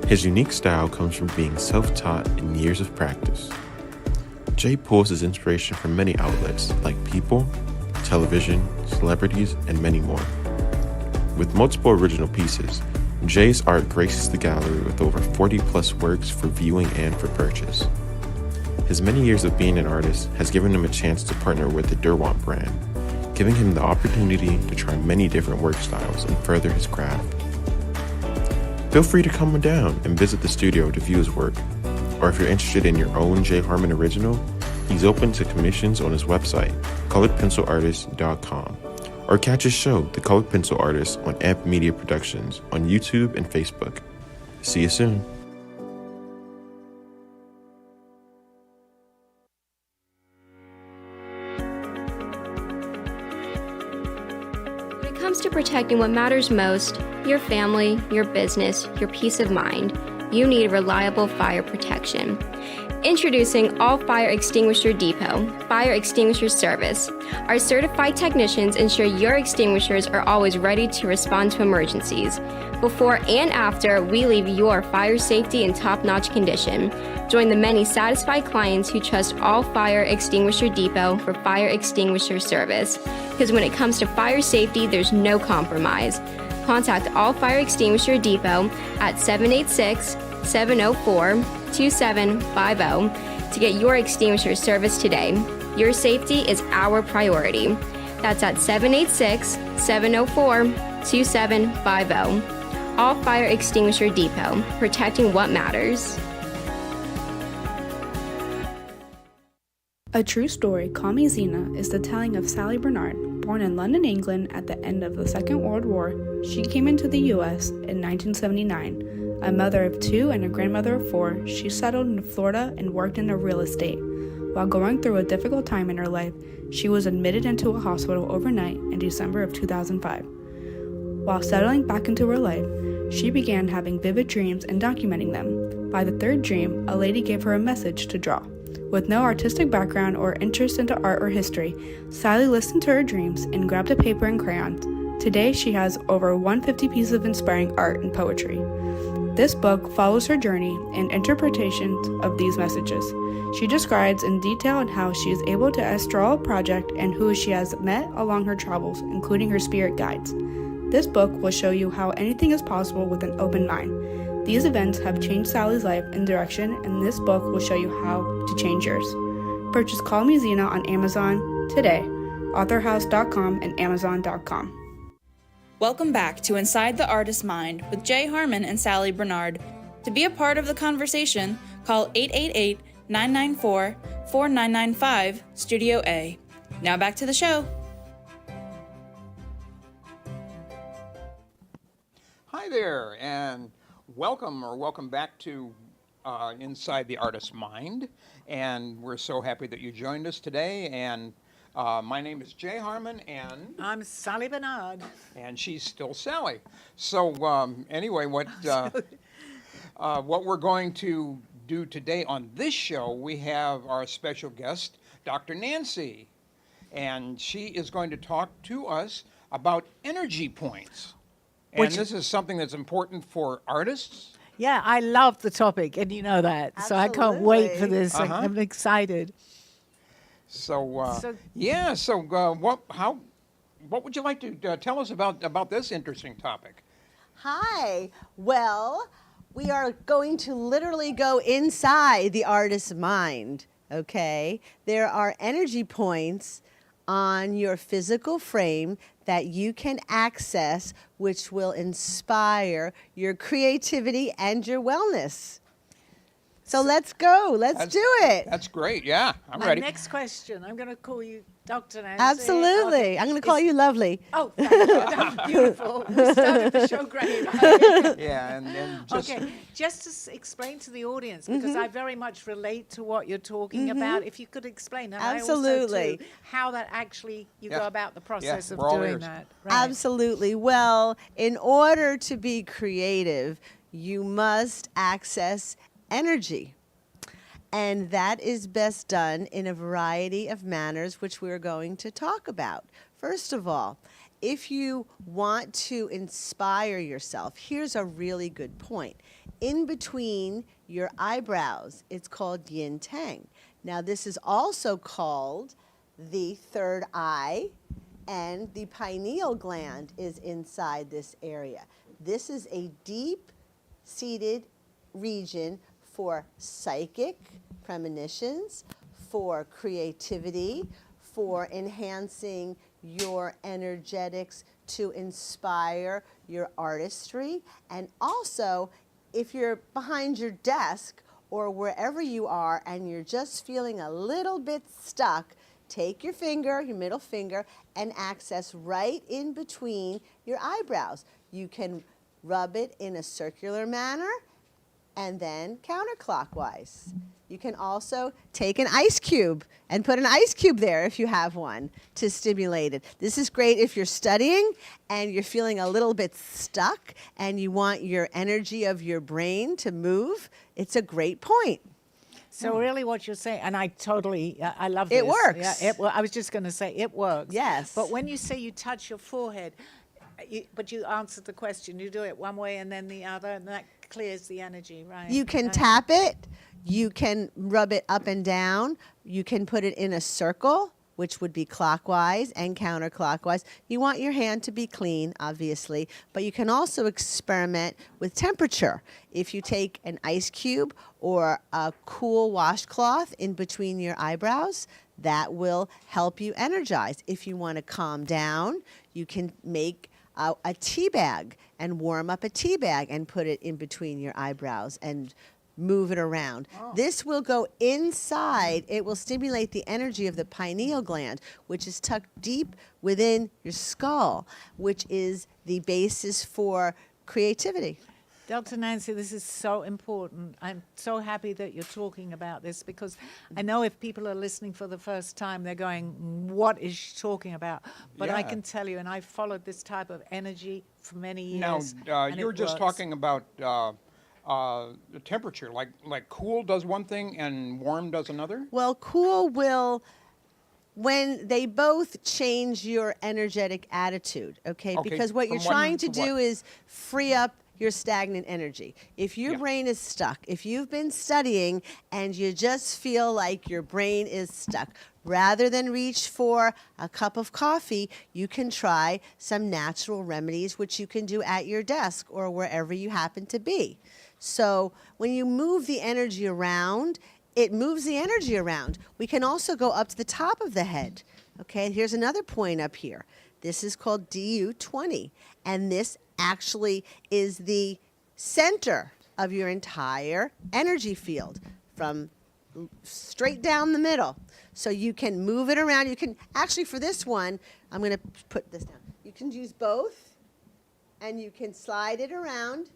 His unique style comes from being self-taught and years of practice. Jay pulls his inspiration from many outlets like people, television, celebrities, and many more. With multiple original pieces, Jay's art graces the gallery with over 40 plus works for viewing and for purchase. His many years of being an artist has given him a chance to partner with the Derwent brand, giving him the opportunity to try many different work styles and further his craft. Feel free to come down and visit the studio to view his work, or if you're interested in your own Jay Harmon original, he's open to commissions on his website, coloredpencilartist.com, or catch his show, The Colored Pencil Artist, on Amp Media Productions on YouTube and Facebook. See you soon. When it comes to protecting what matters most, your family, your business, your peace of mind, you need reliable fire protection. Introducing All Fire Extinguisher Depot, Fire Extinguisher Service. Our certified technicians ensure your extinguishers are always ready to respond to emergencies. Before and after, we leave your fire safety in top-notch condition. Join the many satisfied clients who trust All Fire Extinguisher Depot for fire extinguisher service. Because when it comes to fire safety, there's no compromise. Contact All Fire Extinguisher Depot at 786-704-2750 to get your extinguisher service today. Your safety is our priority. That's at 786-704-2750. All Fire Extinguisher Depot, protecting what matters. A true story, Call Me Zena, is the telling of Sally Bernard. Born in London, England at the end of the Second World War, she came into the U.S. in 1979. A mother of 2 and a grandmother of 4, she settled in Florida and worked in real estate. While going through a difficult time in her life, she was admitted into a hospital overnight in December of 2005. While settling back into her life, she began having vivid dreams and documenting them. By the 3rd dream, a lady gave her a message to draw. With no artistic background or interest into art or history, Sally listened to her dreams and grabbed a paper and crayons. Today, she has over 150 pieces of inspiring art and poetry. This book follows her journey and interpretations of these messages. She describes in detail how she is able to astral a project and who she has met along her travels, including her spirit guides. This book will show you how anything is possible with an open mind. These events have changed Sally's life and direction, and this book will show you how to change yours. Purchase Call Me Zena on Amazon today, authorhouse.com and amazon.com. Welcome back to Inside the Artist's Mind with Jay Harmon and Sally Bernard. To be a part of the conversation, call 888-994-4995, Studio A. Now back to the show. Hi there, and welcome back to Inside the Artist's Mind. And we're so happy that you joined us today. And my name is Jay Harmon, and I'm Sally Bernard. And she's still Sally. So anyway, what we're going to do today on this show, we have our special guest, Dr. Nancy, and she is going to talk to us about energy points. And this is something that's important for artists. Yeah, I love the topic, and you know that. Absolutely. So I can't wait for this. I'm excited. So what would you like to tell us about this interesting topic? Hi. Well, we are going to literally go inside the artist's mind, okay? There are energy points on your physical frame that you can access, which will inspire your creativity and your wellness. So let's go. Let's do it. That's great. Yeah, I'm My ready. next question, I'm going to call you Dr. Nancy. Absolutely. Okay. I'm going to call you lovely. Oh, thank you. That was beautiful. We started the show great. Yeah, and just Okay, just to explain to the audience, because I very much relate to what you're talking about, if you could explain, and Absolutely. I also too, how that actually you go about the process of we're all doing ears. that. Right. Absolutely. Well, in order to be creative, you must access energy. And that is best done in a variety of manners, which we're going to talk about. First of all, if you want to inspire yourself, here's a really good point. In between your eyebrows, it's called yin tang. Now, this is also called the third eye, and the pineal gland is inside this area. This is a deep-seated region for psychic premonitions, for creativity, for enhancing your energetics to inspire your artistry. And also, if you're behind your desk or wherever you are and you're just feeling a little bit stuck, take your finger, your middle finger, and access right in between your eyebrows. You can rub it in a circular manner and then counterclockwise. You can also take an ice cube and put an ice cube there if you have one to stimulate it. This is great if you're studying and you're feeling a little bit stuck and you want your energy of your brain to move. It's a great point. So really what you're saying, and I totally, I love It this. works. Yeah, I was just going to say, it works. Yes. But when you say you touch your forehead, but you answered the question, you do it one way and then the other, and that clears the energy, right? You can tap it. You can rub it up and down. You can put it in a circle, which would be clockwise and counterclockwise. You want your hand to be clean, obviously, but you can also experiment with temperature. If you take an ice cube or a cool washcloth in between your eyebrows, that will help you energize. If you want to calm down, you can make a tea bag and warm up a tea bag and put it in between your eyebrows and move it around. This will go inside. It will stimulate the energy of the pineal gland, which is tucked deep within your skull, which is the basis for creativity. Dr. Nancy, this is so important. I'm so happy that you're talking about this, because I know if people are listening for the first time, they're going, what is she talking about? But I Yeah. can tell you, and I've followed this type of energy for many Now, years. and you were it just works. talking about the temperature, like cool does one thing and warm does another? Well, cool will, when they both change your energetic attitude, okay? Okay, Because what you're from one trying to to do what? is free up your stagnant energy. If your Yeah. brain is stuck, if you've been studying and you just feel like your brain is stuck, rather than reach for a cup of coffee, you can try some natural remedies, which you can do at your desk or wherever you happen to be. So when you move the energy around, it moves the energy around. We can also go up to the top of the head. Okay, here's another point up here. This is called DU20, and this actually is the center of your entire energy field from straight down the middle. So you can move it around. You can actually, for this one, I'm going to put this down. You can use both, and you can slide it around,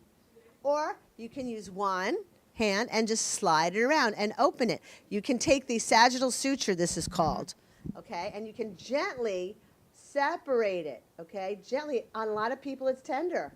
or you can use one hand and just slide it around and open it. You can take the sagittal suture, this is called, okay, and you can gently separate it, okay? Gently. On a lot of people, it's tender.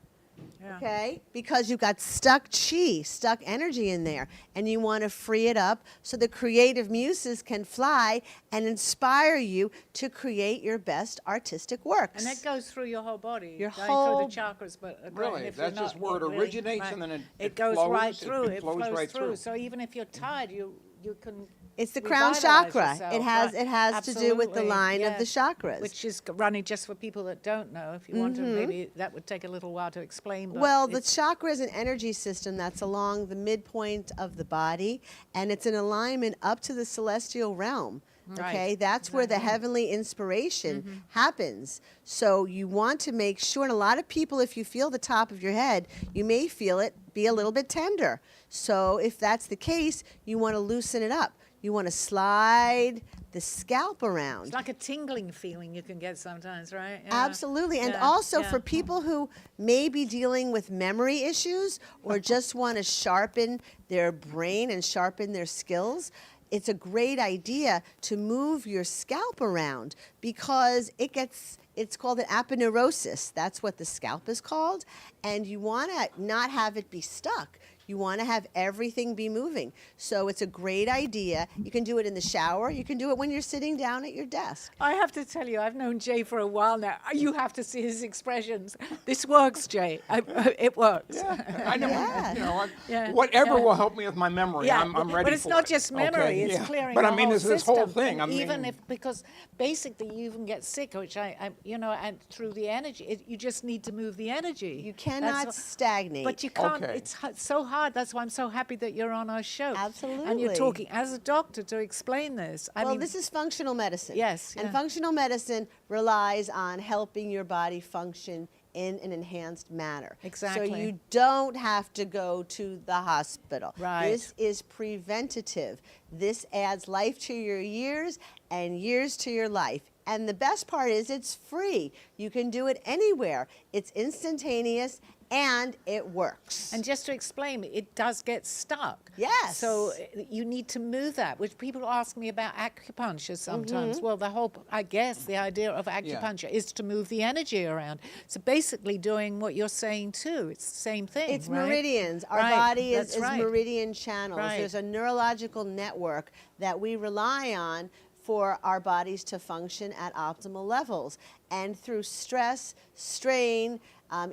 Yeah. Okay, because you've got stuck chi, stuck energy in there, and you want to free it up so the creative muses can fly and inspire you to create your best artistic works. And that goes through your whole body, Your going whole- through the chakras. But Really? if you're That's just not, where it really- originates right. and then it goes flows, right through. it flows right through. So even if you're tired, you can. It's the crown revitalize chakra. yourself, It has right. it has to do with the Absolutely, line of yeah. the chakras. Which is running, just for people that don't know. If you want to, maybe that would take a little while to explain. But Well, the it's- chakra is an energy system that's along the midpoint of the body, and it's an alignment up to the celestial realm. Okay, Right. that's where the heavenly inspiration happens. So you want to make sure, and a lot of people, if you feel the top of your head, you may feel it be a little bit tender. So if that's the case, you want to loosen it up. You want to slide the scalp around. it's like a tingling feeling you can get sometimes, right? Yeah. Absolutely. And Yeah, also yeah. for people who may be dealing with memory issues or just want to sharpen their brain and sharpen their skills, it's a great idea to move your scalp around because it's called an aponeurosis. That's what the scalp is called. And you want to not have it be stuck. You want to have everything be moving. So it's a great idea. You can do it in the shower. You can do it when you're sitting down at your desk. I have to tell you, I've known Jay for a while now. You have to see his expressions. This works, Jay. It works. Yeah, I never, Yeah. you know, Yeah, whatever yeah. will help me with my memory. Yeah, I'm ready but it's for not it. just memory; Okay, it's yeah. clearing. But the I mean, whole this whole system. thing. I mean, even if, because basically you even get sick, which I and through the energy, you just need to move the energy. You cannot That's stagnate. But you can't. Okay. It's so hard. That's why I'm so happy that you're on our show. And you're Absolutely. talking as a doctor to explain this. I Well, mean, this is functional medicine. Yes, And yeah. functional medicine relies on helping your body function in an enhanced manner. So Exactly. you don't have to go to the hospital. Right. This is preventative. This adds life to your years and years to your life. And the best part is it's free. You can do it anywhere. It's instantaneous and it works. And just to explain, it does get stuck. Yes. So you need to move that, which people ask me about acupuncture sometimes. Well, I guess the idea of acupuncture is to move the energy around. So basically doing what you're saying too. It's the same thing, It's right? meridians. Our Right, body that's is right. meridian channels. Right. There's a neurological network that we rely on for our bodies to function at optimal levels. And through stress, strain,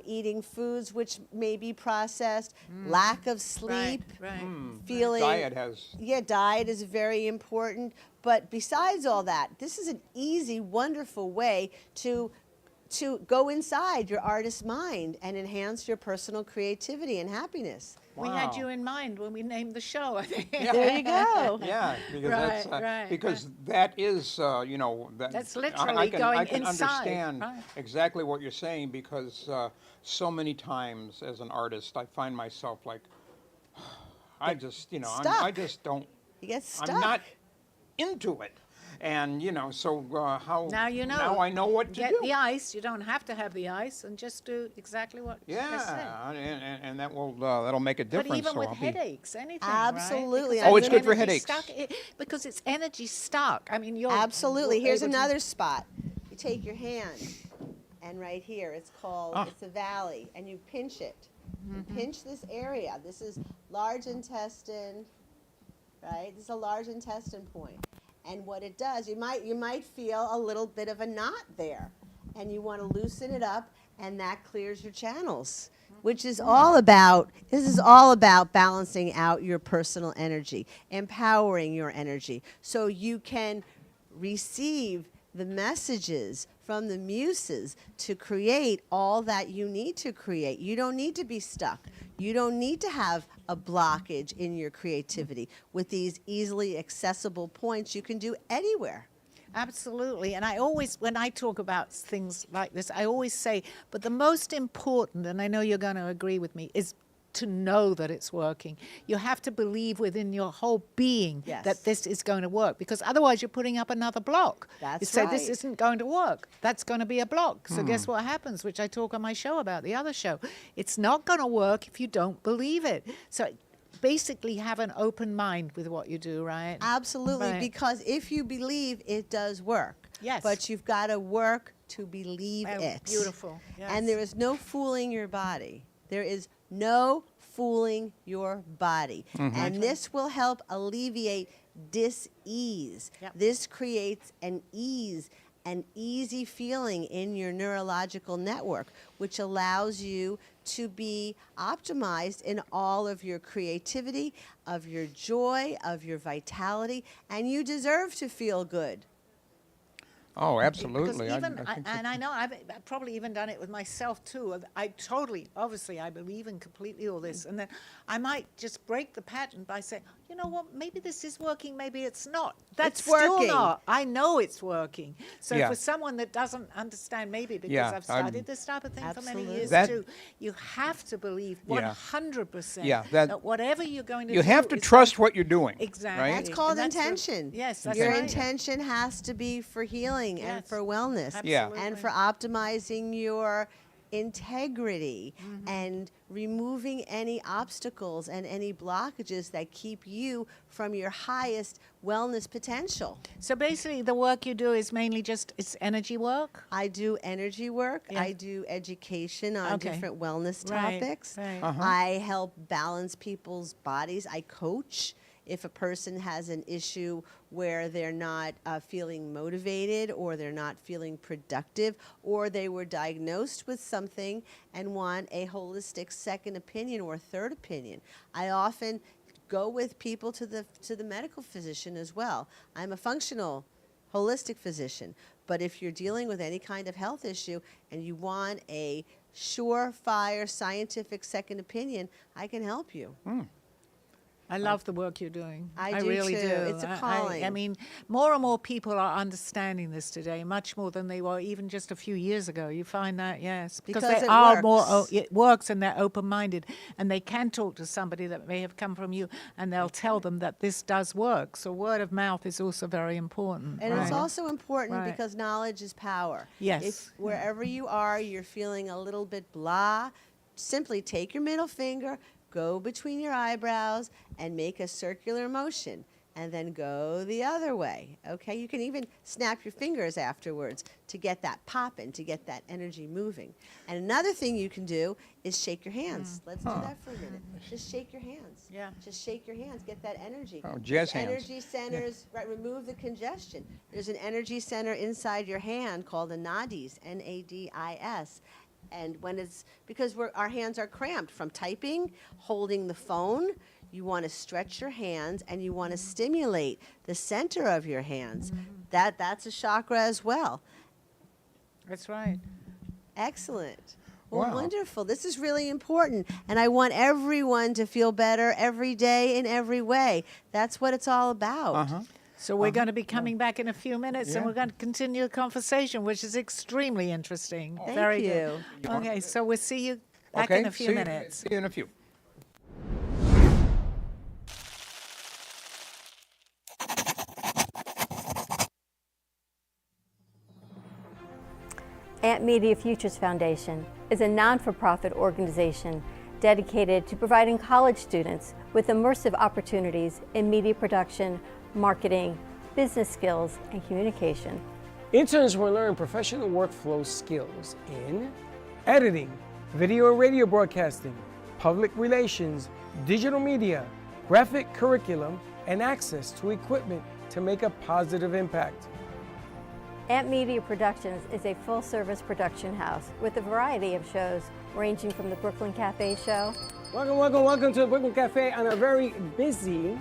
eating foods which may be processed, lack of sleep, Right. feeling. Diet has. Yeah, diet is very important. But besides all that, this is an easy, wonderful way to go inside your artist mind and enhance your personal creativity and happiness. We had you in mind when we named the show, I think. There you go. Yeah, because Right, because that is That's I literally can, going I can inside, understand right. exactly what you're saying, because so many times as an artist I find myself like I just I stuck. just don't You get stuck. I'm not into it. And so how Now you know. now I know what to Get do. the ice. You don't have to have the ice, and just do exactly what you just said. Yeah, and that will that'll make a But difference. even so with I'll be- headaches, anything, Absolutely. Right? Oh, Because it's good for energy headaches. Stuck, because it's energy stuck. I mean, you're Absolutely. Here's able to- another spot. You take your hand, and right here, it's called, it's a valley, and you pinch it. You pinch this area. This is large intestine, right? This is a large intestine point. And what it does, you might feel a little bit of a knot there, and you want to loosen it up, and that clears your channels, which is all about, this is all about balancing out your personal energy, empowering your energy, so you can receive the messages from the muses to create all that you need to create. You don't need to be stuck. You don't need to have a blockage in your creativity. With these easily accessible points, you can do anywhere. Absolutely. And I always, when I talk about things like this, I always say, but the most important, and I know you're going to agree with me, is to know that it's working. You have to believe within your whole being Yes. that this is going to work, because otherwise you're putting up another block. That's you say this right. isn't going to work. That's going to be a block. So guess what happens, which I talk on my show about, the other show. It's not going to work if you don't believe it. So basically have an open mind with what you do, right? Absolutely, Right. because if you believe, it does work. Yes. But you've got to work to believe Oh, it. beautiful. Yes. And there is no fooling your body. There is no fooling your body. And this will help alleviate dis-ease. Yep. This creates an easy feeling in your neurological network, which allows you to be optimized in all of your creativity, of your joy, of your vitality, and you deserve to feel good. Oh, Because absolutely. even, I think so. and I know I've probably even done it with myself too. I totally, obviously, I believe in completely all this. And then I might just break the pattern by saying, you know what, maybe this is working, maybe it's not. That's It's still working. not. I know it's working. So Yeah. for someone that doesn't understand, maybe because Yeah, I've studied this type of thing for many Absolutely. years That- too, you have to believe 100% Yeah, that whatever you're going to You do have to is trust what you're doing. Exactly. Right? That's called And the- intention. yes, that's Your right. intention has to be for healing and Yes. for wellness Yeah. and for optimizing your integrity and removing any obstacles and any blockages that keep you from your highest wellness potential. So basically, the work you do is mainly just it's energy work. I do energy work. Yeah. I do education on Okay. different wellness Right, topics. right. I help balance people's bodies. I coach. If a person has an issue where they're not feeling motivated or they're not feeling productive or they were diagnosed with something and want a holistic second opinion or third opinion, I often go with people to the medical physician as well. I'm a functional holistic physician, but if you're dealing with any kind of health issue and you want a surefire scientific second opinion, I can help you. I love the work you're doing. I do really too. do. It's a calling. I mean, more and more people are understanding this today, much more than they were even just a few years ago. You find that, yes, Because they it are more. works. It works, and they're open-minded, and they can talk to somebody that may have come from you, and they'll tell them that this does work. So word of mouth is also very important. And it's right? also important Right. because knowledge is power. Yes. If wherever you are, you're feeling a little bit blah, simply take your middle finger, go between your eyebrows, and make a circular motion. And then go the other way, okay? You can even snap your fingers afterwards to get that popping, to get that energy moving. And another thing you can do is shake your hands. Let's do that for a minute. Just shake your hands. Yeah. Just shake your hands. Get that energy. Oh, jazz There's hands. energy centers, right? Remove the congestion. There's an energy center inside your hand called the nadis, N-A-D-I-S. And when it's, because our hands are cramped from typing, holding the phone, you want to stretch your hands and you want to stimulate the center of your hands. That's a chakra as well. That's right. Excellent. Well, Wow. wonderful. This is really important. And I want everyone to feel better every day in every way. That's what it's all about. So we're going to be coming back in a few minutes, and Yeah. we're going to continue the conversation, which is extremely interesting. Thank Very you. good. Okay, so we'll see you back Okay, in a few see you- minutes. See you in a few. Ant Media Futures Foundation is a non-for-profit organization dedicated to providing college students with immersive opportunities in media production, marketing, business skills, and communication. Interns will learn professional workflow skills in editing, video and radio broadcasting, public relations, digital media, graphic curriculum, and access to equipment to make a positive impact. Ant Media Productions is a full-service production house with a variety of shows ranging from the Brooklyn Cafe show, Welcome to the Brooklyn Cafe on a very busy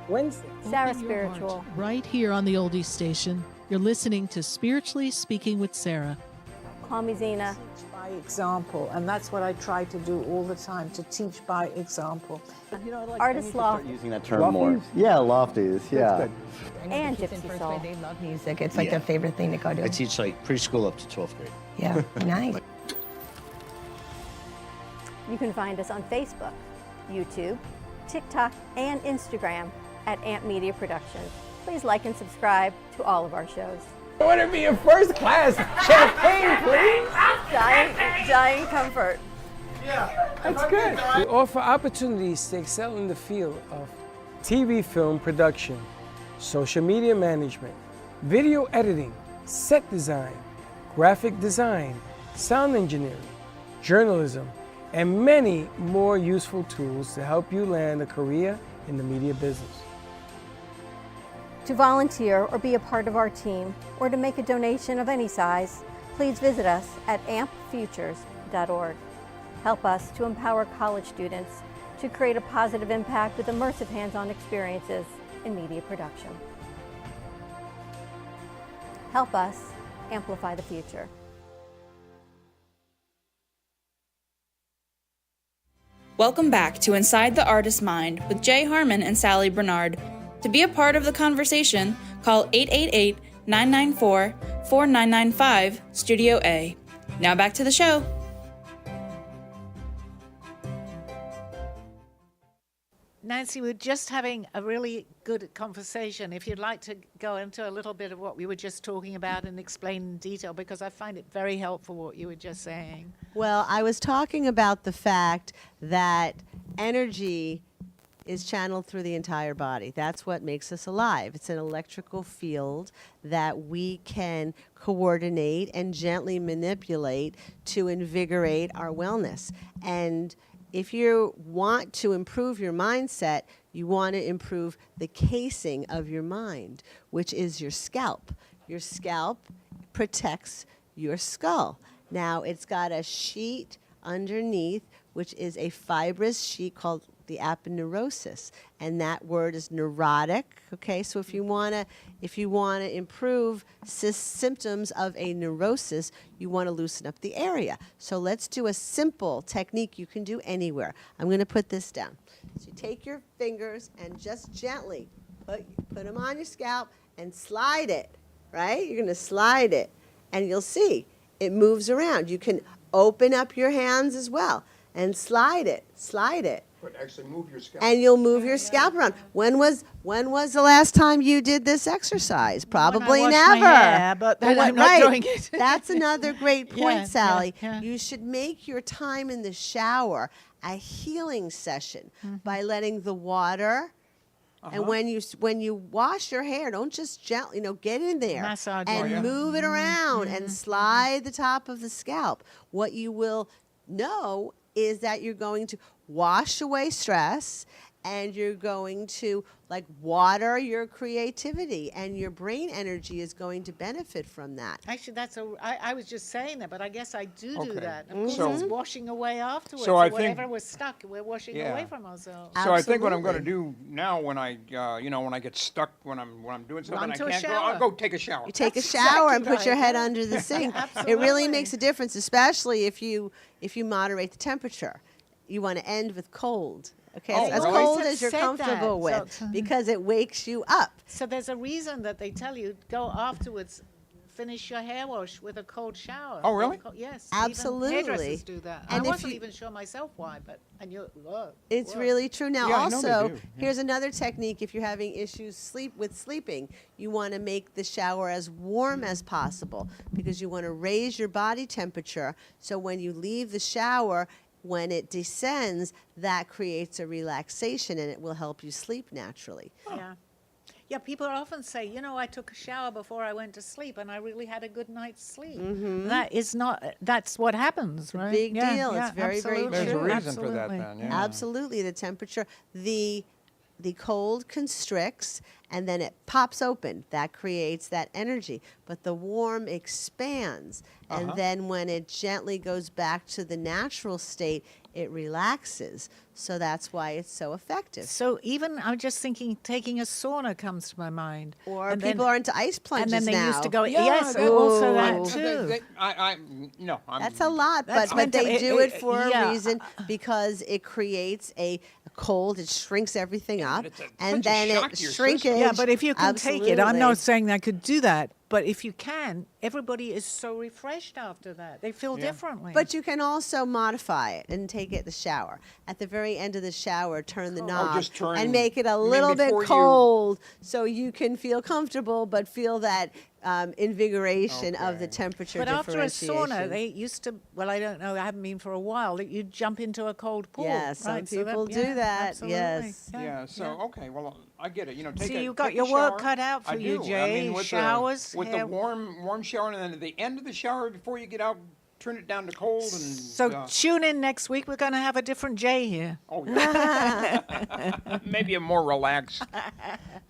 Wednesday. Sarah Spiritual, Right here on the Oldies Station, you're listening to Spiritually Speaking with Sarah. Call Me Zena, By example, and that's what I try to do all the time, to teach by example. Artist Loft, Using that term more. Yeah, lofties, yeah. and Gypsy Soul. They love music. It's like their favorite thing to go to. I teach like preschool up to 12th grade. Yeah, nice. You can find us on Facebook, YouTube, TikTok, and Instagram at Ant Media Productions. Please like and subscribe to all of our shows. I want to be in first class. Champagne, please. Dying comfort. That's good. We offer opportunities to excel in the field of TV film production, social media management, video editing, set design, graphic design, sound engineering, journalism, and many more useful tools to help you land a career in the media business. To volunteer or be a part of our team, or to make a donation of any size, please visit us at ampfutures.org. Help us to empower college students to create a positive impact with immersive hands-on experiences in media production. Help us amplify the future. Welcome back to Inside the Artist's Mind with Jay Harmon and Sally Bernard. To be a part of the conversation, call 888-994-4995, Studio A. Now back to the show. Nancy, we're just having a really good conversation. If you'd like to go into a little bit of what we were just talking about and explain in detail, because I find it very helpful what you were just saying. Well, I was talking about the fact that energy is channeled through the entire body. That's what makes us alive. It's an electrical field that we can coordinate and gently manipulate to invigorate our wellness. And if you want to improve your mindset, you want to improve the casing of your mind, which is your scalp. Your scalp protects your skull. Now, it's got a sheet underneath, which is a fibrous sheet called the aponeurosis, and that word is neurotic. Okay, so if you want to improve symptoms of a neurosis, you want to loosen up the area. So let's do a simple technique you can do anywhere. I'm going to put this down. So you take your fingers and just gently put them on your scalp and slide it. Right? You're going to slide it, and you'll see it moves around. You can open up your hands as well and slide it. But actually move your scalp. And you'll move your scalp around. When was the last time you did this exercise? Probably When I wash never. my hair, but then I'm not doing it. That's another great point, Yeah, Sally. yeah. You should make your time in the shower a healing session by letting the water. And when you wash your hair, don't just gently, get in there Massage and it. move it around and slide the top of the scalp. What you will know is that you're going to wash away stress, and you're going to water your creativity, and your brain energy is going to benefit from that. Actually, I was just saying that, but I guess I do Okay. that. Of course, So- it's washing away afterwards. So I whatever think- was stuck, we're washing Yeah. away from ourselves. So I think what I'm going to Absolutely. do now, when I when I get stuck, when I'm doing something Run I to a can't go, shower. I'll go take a shower. You take That's a shower and exactly put your right, head yeah. under the sink. It Absolutely. really makes a difference, especially if you moderate the temperature. You want to end with cold. Okay, Oh, as really? cold Always as you're said comfortable that. with, So- because it wakes you up. So there's a reason that they tell you go afterwards, finish your hair wash with a cold shower. Oh, really? Yes. Absolutely. Even hairdressers do that. And I if wasn't you- even sure myself why, but It's really true. Now, Yeah, I know they also, do, yeah. here's another technique. If you're having issues sleeping, you want to make the shower as warm as possible, because you want to raise your body temperature. So when you leave the shower, when it descends, that creates a relaxation, and it will help you sleep naturally. Yeah. Yeah, people often say, I took a shower before I went to sleep and I really had a good night's sleep. That's what happens, right? Big Yeah, deal. yeah, It's very, very absolutely. There's a true. reason for that Absolutely. then, yeah. Absolutely. The temperature, the cold constricts, and then it pops open. That creates that energy. But the warm expands. And then when it gently goes back to the natural state, it relaxes. So that's why it's so effective. So even, I'm just thinking, taking a sauna comes to my mind. Or And people then, are into ice plunges and then they now. used to go, Yeah, yes, that- also that Ooh. too. That's a lot, That's but meant to- they do it for yeah. a reason, because it creates a cold, it shrinks everything up, it's and such a then shock it to your shrinkage. system. Yeah, but if you can take it, I'm Absolutely. not saying I could do that, but if you can, everybody is so refreshed after that. They feel differently. But you can also modify it and take it in the shower. At the very end of the shower, turn the knob just turn- and make it a you mean little bit before you- cold, so you can feel comfortable but feel that invigoration of the Okay. temperature But after a differentiation. sauna, they used to, well, I don't know, I haven't been for a while, that you jump into a cold pool. Yes, some right? So people do yeah, that, absolutely. yes. Yeah, so, okay, well, I get it, take So a you've got take a your work shower. cut out for I you, do. Jay. With Showers, with hair- the warm shower, and then at the end of the shower, before you get out, turn it down to cold, and... So tune in next week. We're going to have a different Jay here. oh, yeah. Maybe a more relaxed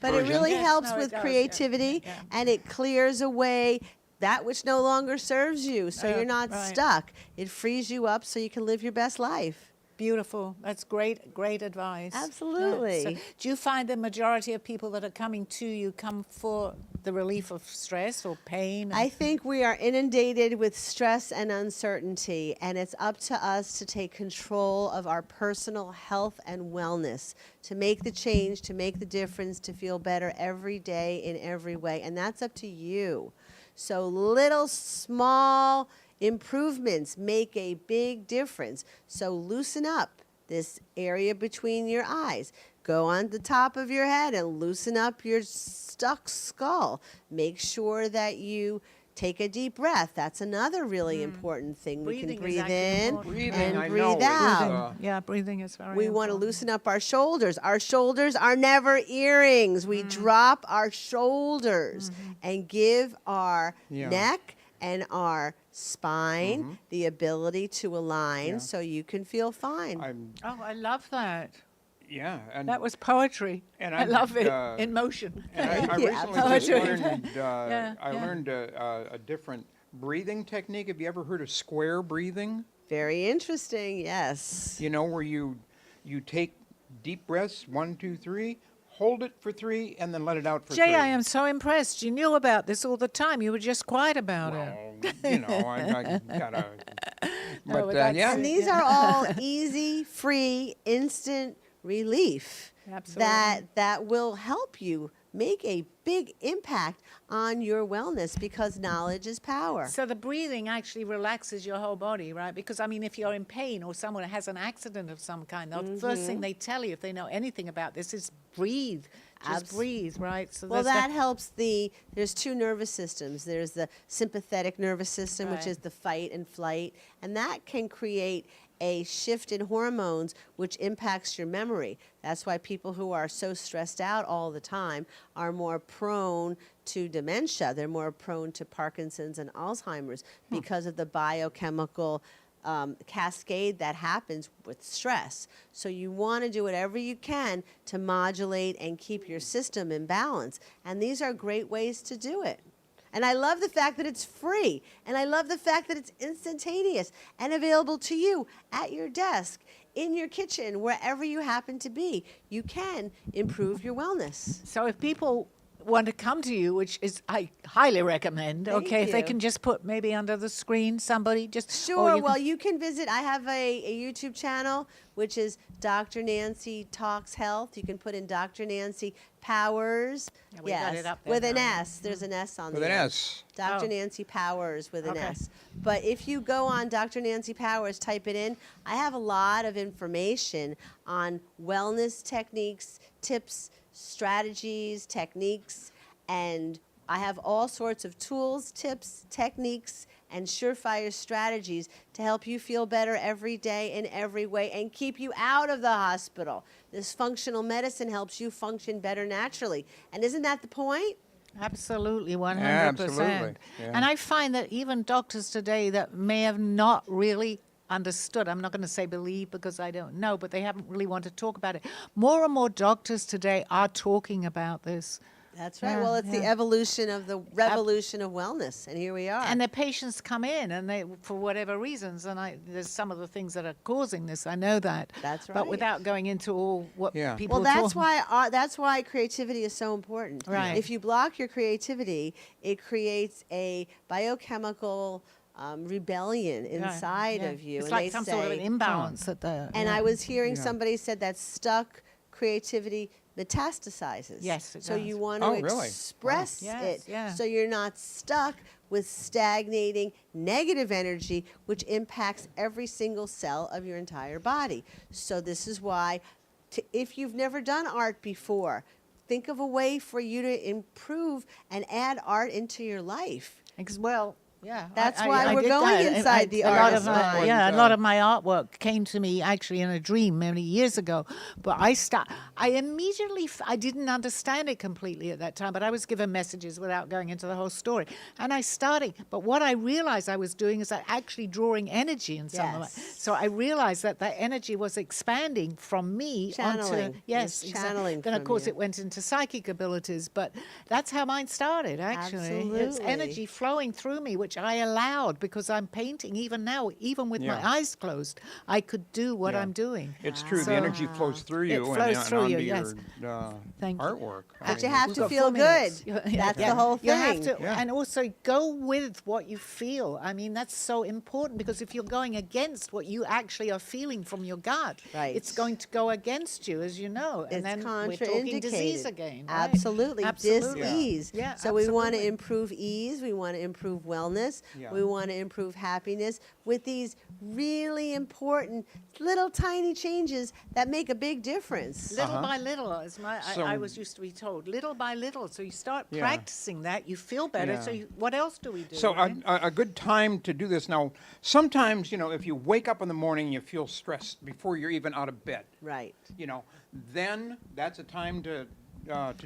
But it version. really Yes, helps no, it with does, yeah, creativity, yeah. and it clears away that which no longer serves you, so you're not right. stuck. It frees you up so you can live your best life. Beautiful. That's great advice. Yeah. Absolutely. So do you find the majority of people that are coming to you come for the relief of stress or pain? I think we are inundated with stress and uncertainty, and it's up to us to take control of our personal health and wellness, to make the change, to make the difference, to feel better every day in every way. And that's up to you. So little small improvements make a big difference. So loosen up this area between your eyes. Go on the top of your head and loosen up your stuck skull. Make sure that you take a deep breath. That's another really important thing. We Breathing can is breathe actually in important. Breathing, I and know, breathe is, out. Yeah, breathing is very We want to important. loosen up our shoulders. Our shoulders are never earrings. We drop our shoulders and give our Yeah. neck and our spine the ability to align, so you can feel fine. Oh, I love that. Yeah, and That was poetry. And I I'm, love it uh, in motion. And I Thank you. recently just Absolutely. learned, Yeah, I yeah. learned a different breathing technique. Have you ever heard of square breathing? Very interesting, yes. Where you take deep breaths, 1, 2, 3, hold it for 3, and then let it out for 3. Jay, I am so impressed. You knew about this all the time. You were just quiet about it. I gotta. But but that's- yeah, And these are all easy, free, instant relief Absolutely. that will help you make a big impact on your wellness, because knowledge is power. So the breathing actually relaxes your whole body, right? Because, I mean, if you're in pain or someone has an accident of some kind, the first thing they tell you, if they know anything about this, is breathe. Just breathe, right? So Well, that helps there's two nervous systems. There's the sympathetic nervous system, which is the fight and flight, and that can create a shift in hormones which impacts your memory. That's why people who are so stressed out all the time are more prone to dementia. They're more prone to Parkinson's and Alzheimer's because of the biochemical cascade that happens with stress. So you want to do whatever you can to modulate and keep your system in balance. And these are great ways to do it. And I love the fact that it's free. And I love the fact that it's instantaneous and available to you at your desk, in your kitchen, wherever you happen to be. You can improve your wellness. So if people want to come to you, which is I highly recommend, Thank if they you. can just put maybe under the screen somebody just Sure. Well, you can visit. I have a YouTube channel, which is Dr. Nancy Talks Health. You can put in Dr. Nancy Powers. Yeah, we got it up there with an now. S. There's an S on With the an end. S. Dr. Oh. Nancy Powers with an Okay. S. But if you go on Dr. Nancy Powers, type it in, I have a lot of information on wellness techniques, tips, strategies, techniques, and I have all sorts of tools, tips, techniques, and surefire strategies to help you feel better every day in every way and keep you out of the hospital. This functional medicine helps you function better naturally. And isn't that the point? Absolutely, 100%. Absolutely, yeah. And I find that even doctors today that may have not really understood, I'm not going to say believe because I don't know, but they haven't really wanted to talk about it. More and more doctors today are talking about this. That's right. Yeah, Well, it's the yeah. evolution of the revolution of wellness, and here we are. And their patients come in, and they, for whatever reasons, and there's some of the things that are causing this. I know that. That's right. But without going into all what Yeah. people. Well, that's why creativity is so important. Right. If you block your creativity, it creates a biochemical rebellion inside of you. It's and like they some sort of an say, imbalance at the. And I was hearing somebody said that stuck creativity metastasizes. Yes, it So does. you want to Oh, really? express Wow. it, Yes, yeah. so you're not stuck with stagnating negative energy, which impacts every single cell of your entire body. So this is why, if you've never done art before, think of a way for you to improve and add art into your life. Well, yeah. That's why we're did going that. inside the a lot artist's of mind. a lot of my artwork came to me actually in a dream many years ago. But I immediately, I didn't understand it completely at that time, but I was given messages without going into the whole story. And I started, but what I realized I was doing is actually drawing energy in some of it. Yes. So I realized that that energy was expanding from me Channeling. onto, yes, It's channeling Then of from course you. it went into psychic abilities, but that's how mine started actually. It's Absolutely. energy flowing through me, which I allowed because I'm painting even now, even with my eyes closed, I could do what I'm doing. It's true. So- the energy flows through you It flows and through you, onto yes. your Thank you. artwork. But you have We've to got feel 4 minutes. good. That's the whole thing. You have to, Yeah. and also go with what you feel. I mean, that's so important because if you're going against what you actually are feeling from your gut, Right. it's going to go against you, as you know. And It's then we're talking disease contraindicated. again. Right? Absolutely. Absolutely. Dis-ease. Yeah, So we want to absolutely. improve ease. We want to improve wellness. Yeah. We want to improve happiness with these really important little tiny changes that make a big difference. Little by little, as So- I was used to be told, little by little. So you start Yeah. practicing that, you feel better. Yeah. So what else do we do? So right? a good time to do this now. Sometimes if you wake up in the morning, you feel stressed before you're even out of bed. Right. Then that's a time to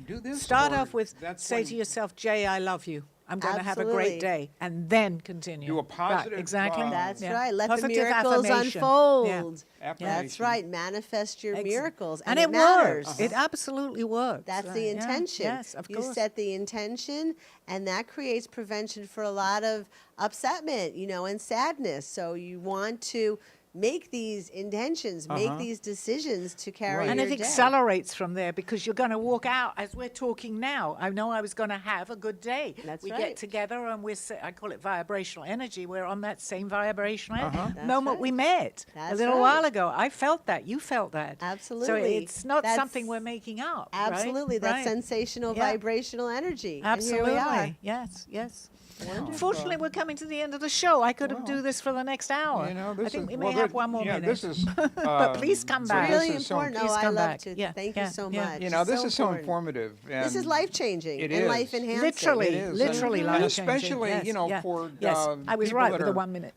do this. Start or off with that's say when to yourself, Jay, I love you. I'm going to have a Absolutely. great day, and then continue. Do a positive, Right, exactly. That's Yeah. right. Let Positive the miracles affirmation. unfold. Yeah. That's Affirmation. right. Manifest your miracles. And it it matters. works. It absolutely works. That's Right. the Yeah. intention. Yes, of You course. set the intention, and that creates prevention for a lot of upsetment, and sadness. So you want to make these intentions, make these decisions to carry And your it day. accelerates from there because you're going to walk out as we're talking now. I know I was going to have a good day. That's we right. get together and I call it vibrational energy. We're on that same vibrational energy. That's moment right. we met That's a little right. while ago. I felt that. You felt that. Absolutely. So it's not That's- something we're making up. right? Absolutely. That Right. sensational vibrational energy. Absolutely. And here we are. Yes, yes. Wonderful. Unfortunately, we're coming to the end of the show. I could do this for the next hour. You know, I think we may have one more minute. This is, but please come back. Really this is so important. No, Please I come love back. to. Yeah, Thank yeah, you so yeah. much. You know, this is so important. informative. This is and life-changing it and is. life-enhancing. Literally, It is. literally and life-changing. especially, Yes, you know, yeah. for Yes, I was people right that with the are, 1 minute.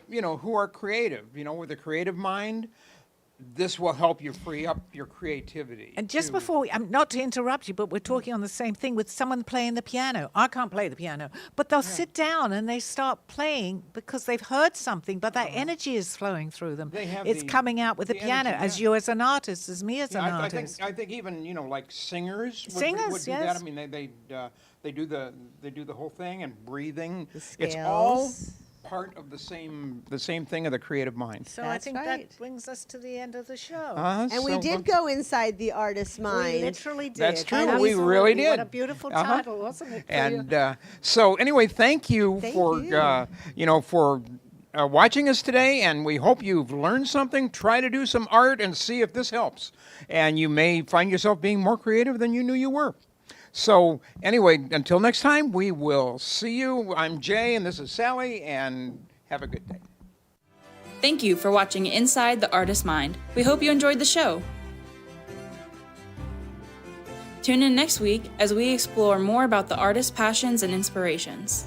you know, who are creative, you know, with a creative mind, this will help you free up your creativity. And just to- before not to interrupt you, but we're talking on the same thing with someone playing the piano. I can't play the piano, but they'll sit down and they start playing because they've heard something, but that energy is flowing through them. They have It's the- coming out with the the piano, energy, as yeah. you as an artist, as me as Yeah, an I artist. think even, you know, like singers would Singers, do yes. that. I mean, they do the whole thing and breathing. The It's all scales. part of the same thing of the creative mind. So I That's think right. that brings us to the end of the show. And we did go inside the artist's We mind. literally did. That's true, we really Absolutely. What did. a beautiful Uh-huh. title, wasn't it? for you? And so anyway, thank you Thank for you. you know, for watching us today, and we hope you've learned something. Try to do some art and see if this helps, and you may find yourself being more creative than you knew you were. So anyway, until next time, we will see you. I'm Jay, and this is Sally, and have a good day. Thank you for watching Inside the Artist's Mind. We hope you enjoyed the show. Tune in next week as we explore more about the artist's passions and inspirations.